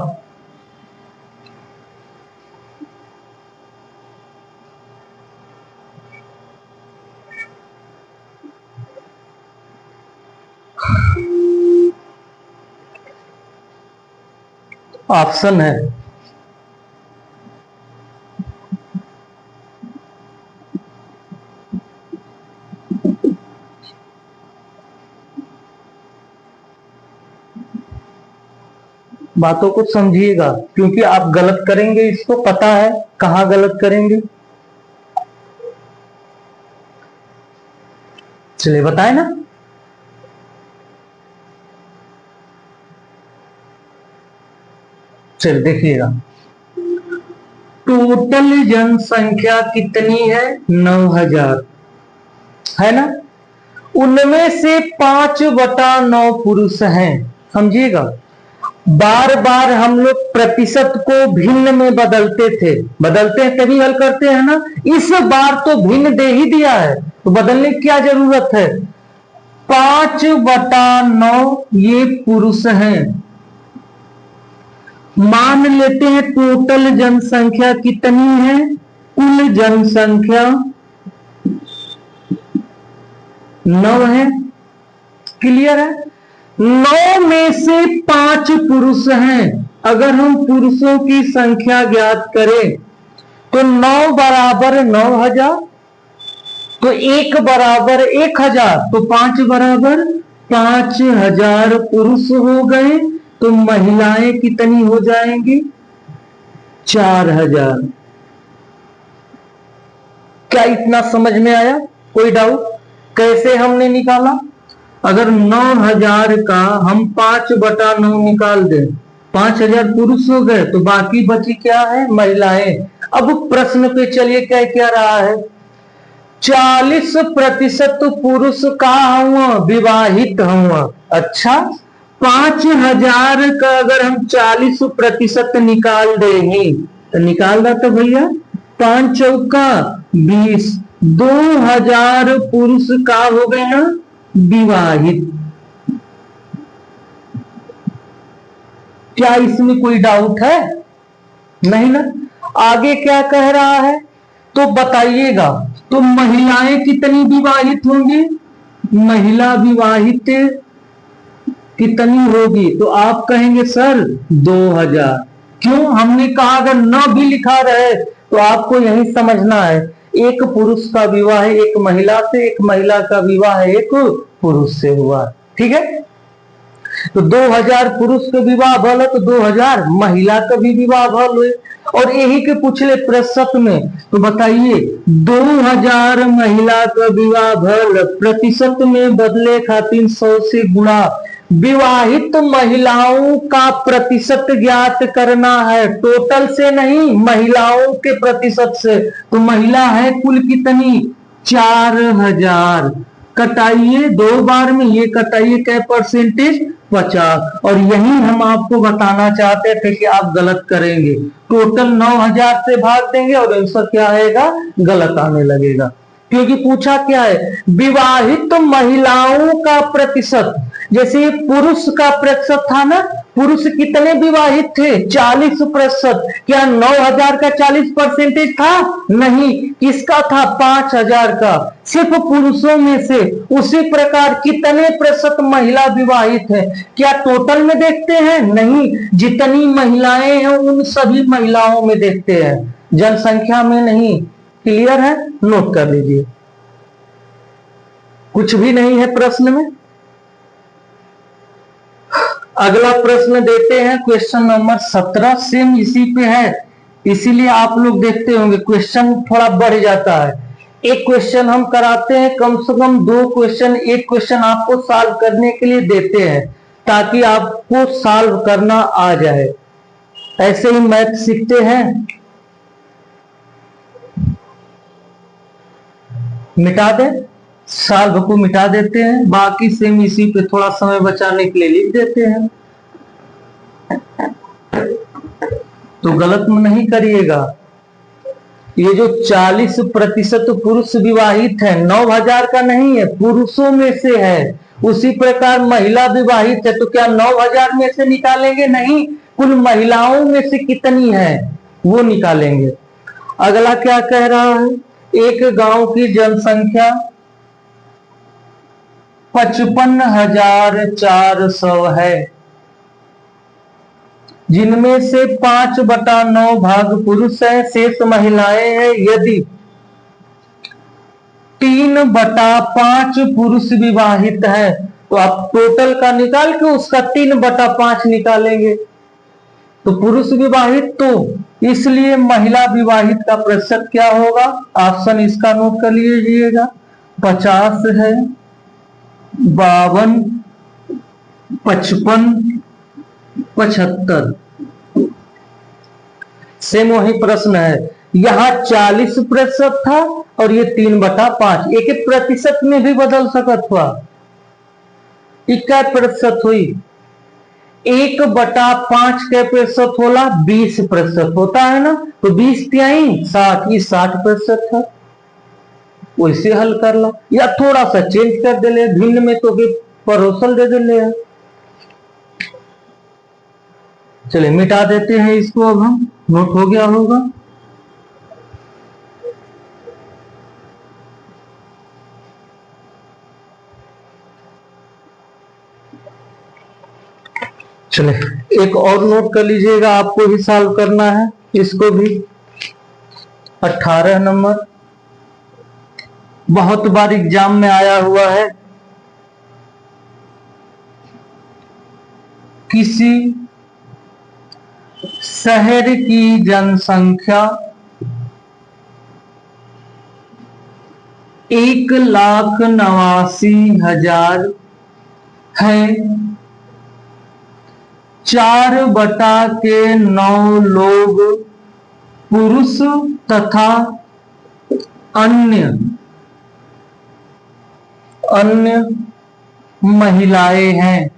ऑप्शन है बातों को समझिएगा, क्योंकि आप गलत करेंगे, इसको पता है कहां गलत करेंगे। चलिए बताए ना। चल देखिएगा, टोटल जनसंख्या कितनी है? 9,000 है ना। उनमें से 5/9 पुरुष हैं। समझिएगा, बार बार हम लोग प्रतिशत को भिन्न में बदलते थे, बदलते हैं तभी हल करते हैं ना। इस बार तो भिन्न दे ही दिया है, तो बदलने की क्या जरूरत है? 5/9 ये पुरुष हैं। मान लेते हैं टोटल जनसंख्या कितनी है? कुल जनसंख्या 9 है। क्लियर है? 9 में से 5 पुरुष हैं। अगर हम पुरुषों की संख्या ज्ञात करें तो 9 बराबर 9,000, तो 1 बराबर 1,000, तो 5 बराबर 5,000 पुरुष हो गए। तो महिलाएं कितनी हो जाएंगी? 4,000। क्या इतना समझ में आया? कोई डाउट? कैसे हमने निकाला? अगर 9,000 का हम 5/9 निकाल दें, 5,000 पुरुष हो गए, तो बाकी बची क्या है? महिलाएं। अब प्रश्न पे चलिए, क्या क्या रहा है? 40% पुरुष का हुआ विवाहित हुआ। अच्छा, 5,000 का अगर हम 40% निकाल देंगे तो निकाल रहा था भैया, 5 चौका 20, 2,000 पुरुष का हो गए ना विवाहित। क्या इसमें कोई डाउट है? नहीं ना। आगे क्या कह रहा है तो बताइएगा। तो महिलाएं कितनी विवाहित होंगी? महिला विवाहित कितनी होगी? तो आप कहेंगे सर 2,000। क्यों? हमने कहा अगर न भी लिखा रहे तो आपको यही समझना है, एक पुरुष का विवाह एक महिला से, एक महिला का विवाह एक पुरुष से हुआ। ठीक है, तो 2,000 पुरुष के विवाह भल, तो 2,000 महिला का भी विवाह भल हुए। और यही के पूछले प्रतिशत में, तो बताइए 2,000 महिला का विवाह भल, प्रतिशत में बदले खातिर 100 से गुणा। विवाहित महिलाओं का प्रतिशत ज्ञात करना है, टोटल से नहीं, महिलाओं के प्रतिशत से। तो महिला है कुल कितनी? 4,000। कटाइए 2 बार में, ये कटाइए क्या परसेंटेज? 50। और यही हम आपको बताना चाहते थे कि आप गलत करेंगे। टोटल 9,000 से भाग देंगे और आंसर क्या आएगा? गलत आने लगेगा। क्योंकि पूछा क्या है? विवाहित महिलाओं का प्रतिशत। जैसे पुरुष का प्रतिशत था ना, पुरुष कितने विवाहित थे? 40%। क्या 9,000 का 40% था? नहीं। किसका था? 5,000 का, सिर्फ पुरुषों में से। उसी प्रकार कितने प्रतिशत महिला विवाहित है? क्या टोटल में देखते हैं? नहीं, जितनी महिलाएं हैं उन सभी महिलाओं में देखते हैं, जनसंख्या में नहीं। क्लियर है? नोट कर लीजिए, कुछ भी नहीं है प्रश्न में। अगला प्रश्न देते हैं, क्वेश्चन नंबर 17, सेम इसी पे है, इसीलिए आप लोग देखते होंगे क्वेश्चन थोड़ा बढ़ जाता है। एक क्वेश्चन हम कराते हैं, कम से कम 2 क्वेश्चन, एक क्वेश्चन आपको सॉल्व करने के लिए देते हैं, ताकि आपको सॉल्व करना आ जाए। ऐसे ही मैथ सीखते हैं। मिटा दे, सॉल्व को मिटा देते हैं, बाकी सेम इसी पे थोड़ा समय बचाने के लिए लिख देते हैं। तो गलत में नहीं करिएगा। ये जो 40% पुरुष विवाहित है, 9,000 का नहीं है, पुरुषों में से है। उसी प्रकार महिला विवाहित है, तो क्या 9,000 में से निकालेंगे? नहीं, कुल महिलाओं में से कितनी है वो निकालेंगे। अगला क्या कह रहा है? एक गांव की जनसंख्या 55,400 है, जिनमें से 5/9 भाग पुरुष है, शेष महिलाएं हैं। यदि 3/5 पुरुष विवाहित है, तो आप टोटल का निकाल के उसका 3/5 निकालेंगे। तो पुरुष विवाहित, तो इसलिए महिला विवाहित का प्रतिशत क्या होगा? ऑप्शन इसका नोट कर लीजिएगा, 50 है, 52, 55, 75। सेम वही प्रश्न है। यहाँ 40% था और ये 3/5, एक एक प्रतिशत में भी बदल सकत हुआ। क्या प्रतिशत हुई? 1/5 के प्रतिशत होला 20% होता है ना, तो 20×3 = 60, ये 60% था। वैसे हल कर लो या थोड़ा सा चेंज कर दे ले, भिन्न में तो भी परोसल दे ले। चलिए मिटा देते हैं इसको, अब हम नोट हो गया होगा। चलिए एक और नोट कर लीजिएगा, आपको ही सॉल्व करना है इसको भी। 18 नंबर बहुत बार एग्जाम में आया हुआ है। किसी शहर की जनसंख्या 1,89,000 है। 4/9 लोग पुरुष तथा अन्य महिलाएं हैं।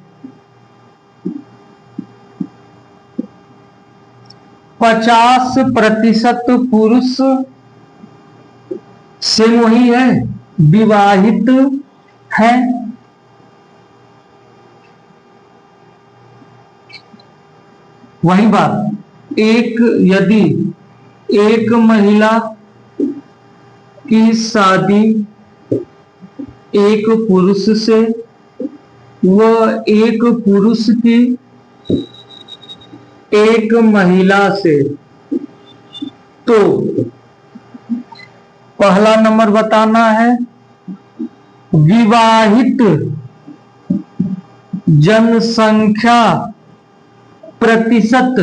50% पुरुष से वही है, विवाहित है। वही बात, यदि एक महिला की शादी एक पुरुष से व एक पुरुष की एक महिला से, तो पहला नंबर बताना है विवाहित जनसंख्या प्रतिशत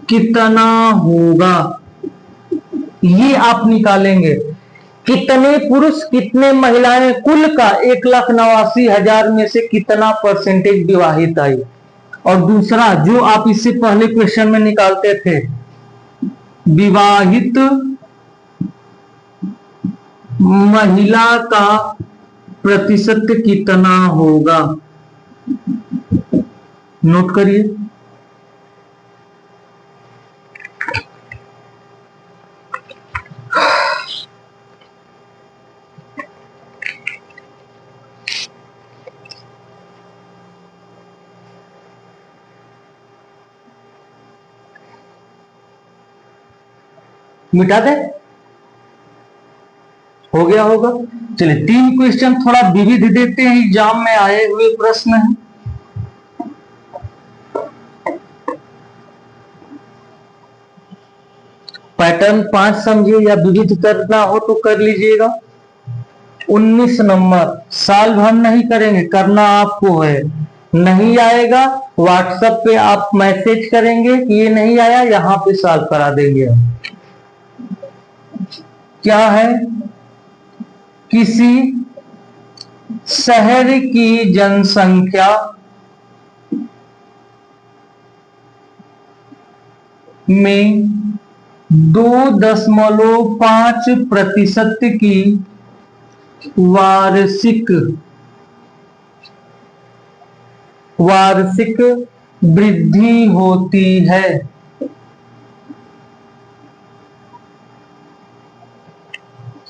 कितना होगा, ये आप निकालेंगे। कितने पुरुष कितने महिलाएं, कुल का 1,89,000 में से कितना परसेंटेज विवाहित आई। और दूसरा जो आप इससे पहले क्वेश्चन में निकालते थे, विवाहित महिला का प्रतिशत कितना होगा, नोट करिए। मिटा दे, हो गया होगा। चलिए 3 क्वेश्चन थोड़ा विविध देते हैं, एग्जाम में आए हुए प्रश्न हैं। पैटर्न 5 समझिए, या विविध करना हो तो कर लीजिएगा। 19 नंबर सॉल्व हम नहीं करेंगे, करना आपको है। नहीं आएगा व्हाट्सएप पे आप मैसेज करेंगे कि ये नहीं आया, यहां पे सॉल्व करा देंगे हम। क्या है? किसी शहर की जनसंख्या में 2.5% की वार्षिक वृद्धि होती है।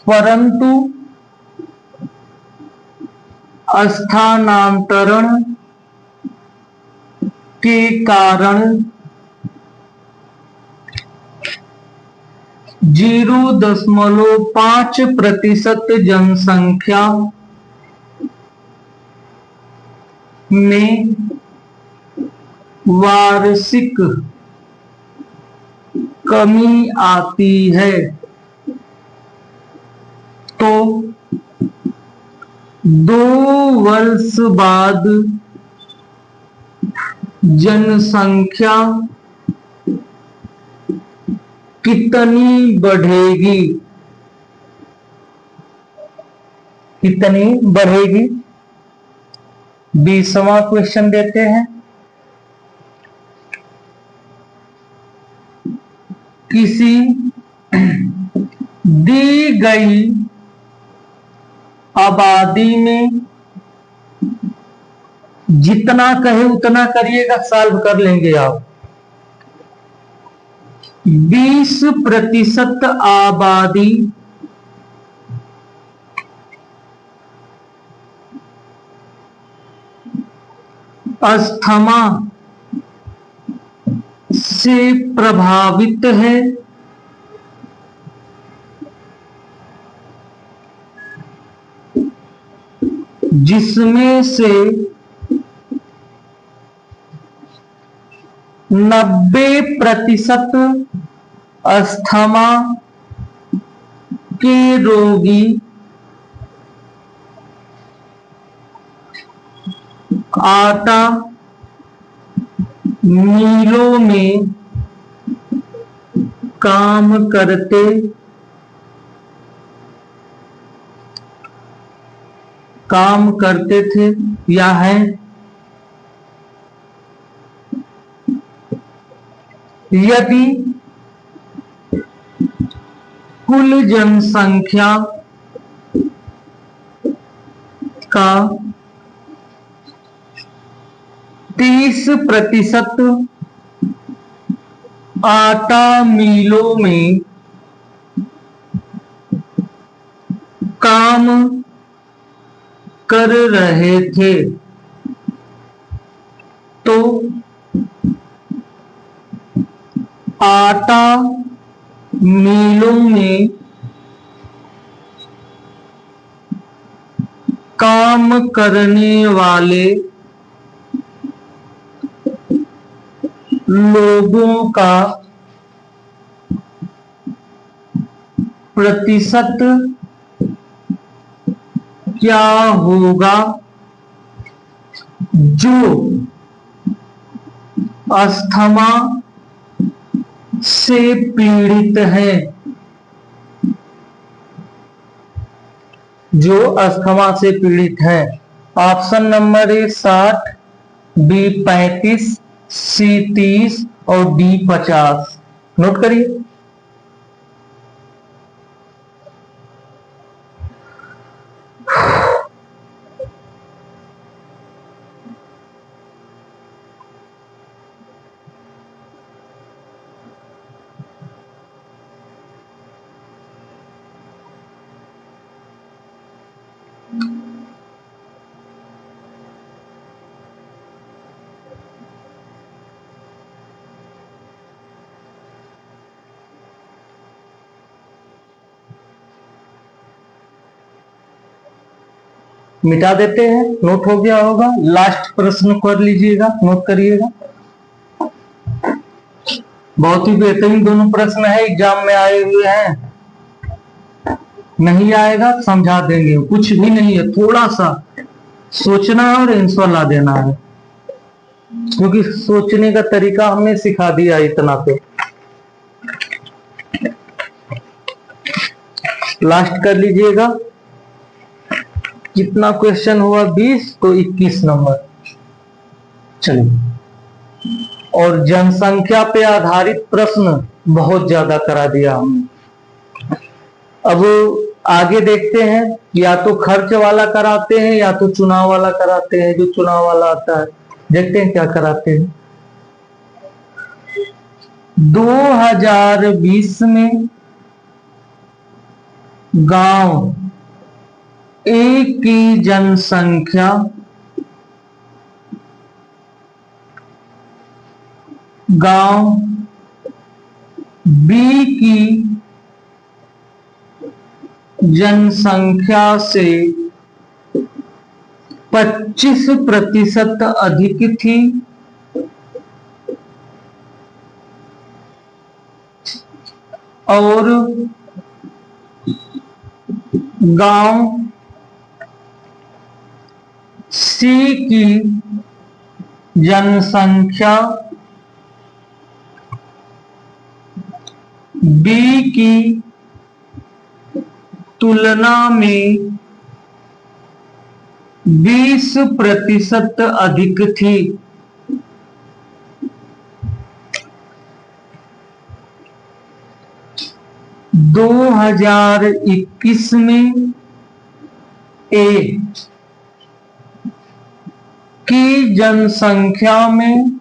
परंतु स्थानांतरण के कारण 0.5% जनसंख्या में वार्षिक कमी आती है। तो 2 वर्ष बाद जनसंख्या कितनी बढ़ेगी? कितनी बढ़ेगी? 20वां क्वेश्चन देते हैं। किसी दी गई आबादी में जितना कहे उतना करिएगा, सॉल्व कर लेंगे आप। 20% आबादी अस्थमा से प्रभावित है, जिसमें से 90% अस्थमा के रोगी आटा मिलों में काम करते थे या हैं। यदि कुल जनसंख्या का 30% आटा मिलों में काम कर रहे थे, तो आटा मिलों में काम करने वाले लोगों का प्रतिशत क्या होगा जो अस्थमा से पीड़ित है। जो अस्थमा से पीड़ित है। ऑप्शन नंबर ए 60, बी 35, सी 30 और डी 50। नोट करिए। मिटा देते हैं, नोट हो गया होगा। लास्ट प्रश्न कर लीजिएगा, नोट करिएगा। बहुत ही बेहतरीन दोनों प्रश्न है, एग्जाम में आए हुए हैं। नहीं आएगा समझा देंगे, कुछ भी नहीं है, थोड़ा सा सोचना है और आंसर ला देना है, क्योंकि सोचने का तरीका हमने सिखा दिया इतना पे। लास्ट कर लीजिएगा। कितना क्वेश्चन हुआ? 20, तो 21 नंबर। चलिए, और जनसंख्या पे आधारित प्रश्न बहुत ज्यादा करा दिया हमने। अब आगे देखते हैं, या तो खर्च वाला कराते हैं या तो चुनाव वाला कराते हैं। जो चुनाव वाला आता है देखते हैं क्या कराते हैं। 2020 में गांव ए की जनसंख्या गांव बी की जनसंख्या से 25% अधिक थी, और गांव सी की जनसंख्या बी की तुलना में 20% अधिक थी। 2021 में ए की जनसंख्या में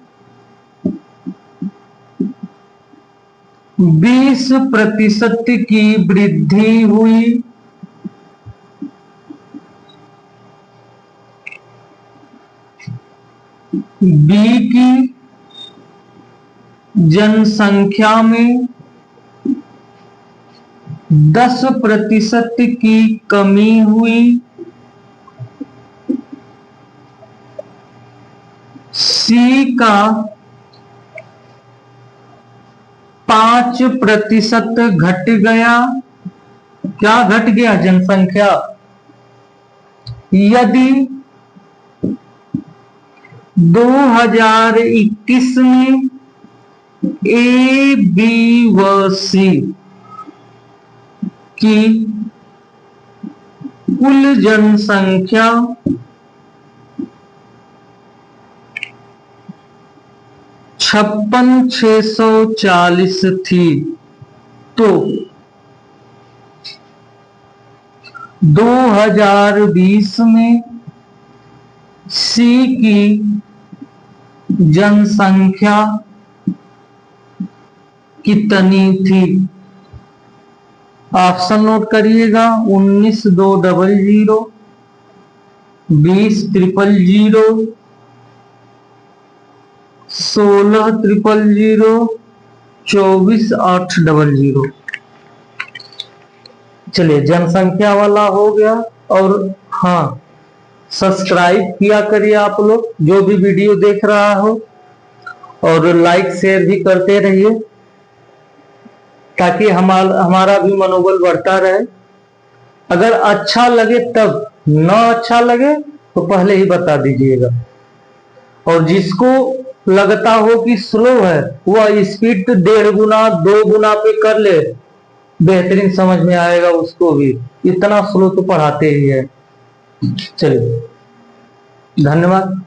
20% की वृद्धि हुई। बी की जनसंख्या में 10% की कमी हुई। सी का 5% घट गया। क्या घट गया? जनसंख्या। यदि 2021 में ए, बी व सी की कुल जनसंख्या 56,640 थी, तो 2020 में सी की जनसंख्या कितनी थी? ऑप्शन नोट करिएगा। 19,200, 20,000, 16,000, 24,800। चलिए, जनसंख्या वाला हो गया। और हाँ, सब्सक्राइब किया करिए आप लोग जो भी वीडियो देख रहा हो, और लाइक शेयर भी करते रहिए ताकि हमारा भी मनोबल बढ़ता रहे। अगर अच्छा लगे तब, ना अच्छा लगे तो पहले ही बता दीजिएगा। और जिसको लगता हो कि स्लो है, वह स्पीड 1.5 गुना 2 गुना पे कर ले, बेहतरीन समझ में आएगा उसको भी। इतना स्लो तो पढ़ाते ही है। चलिए, धन्यवाद।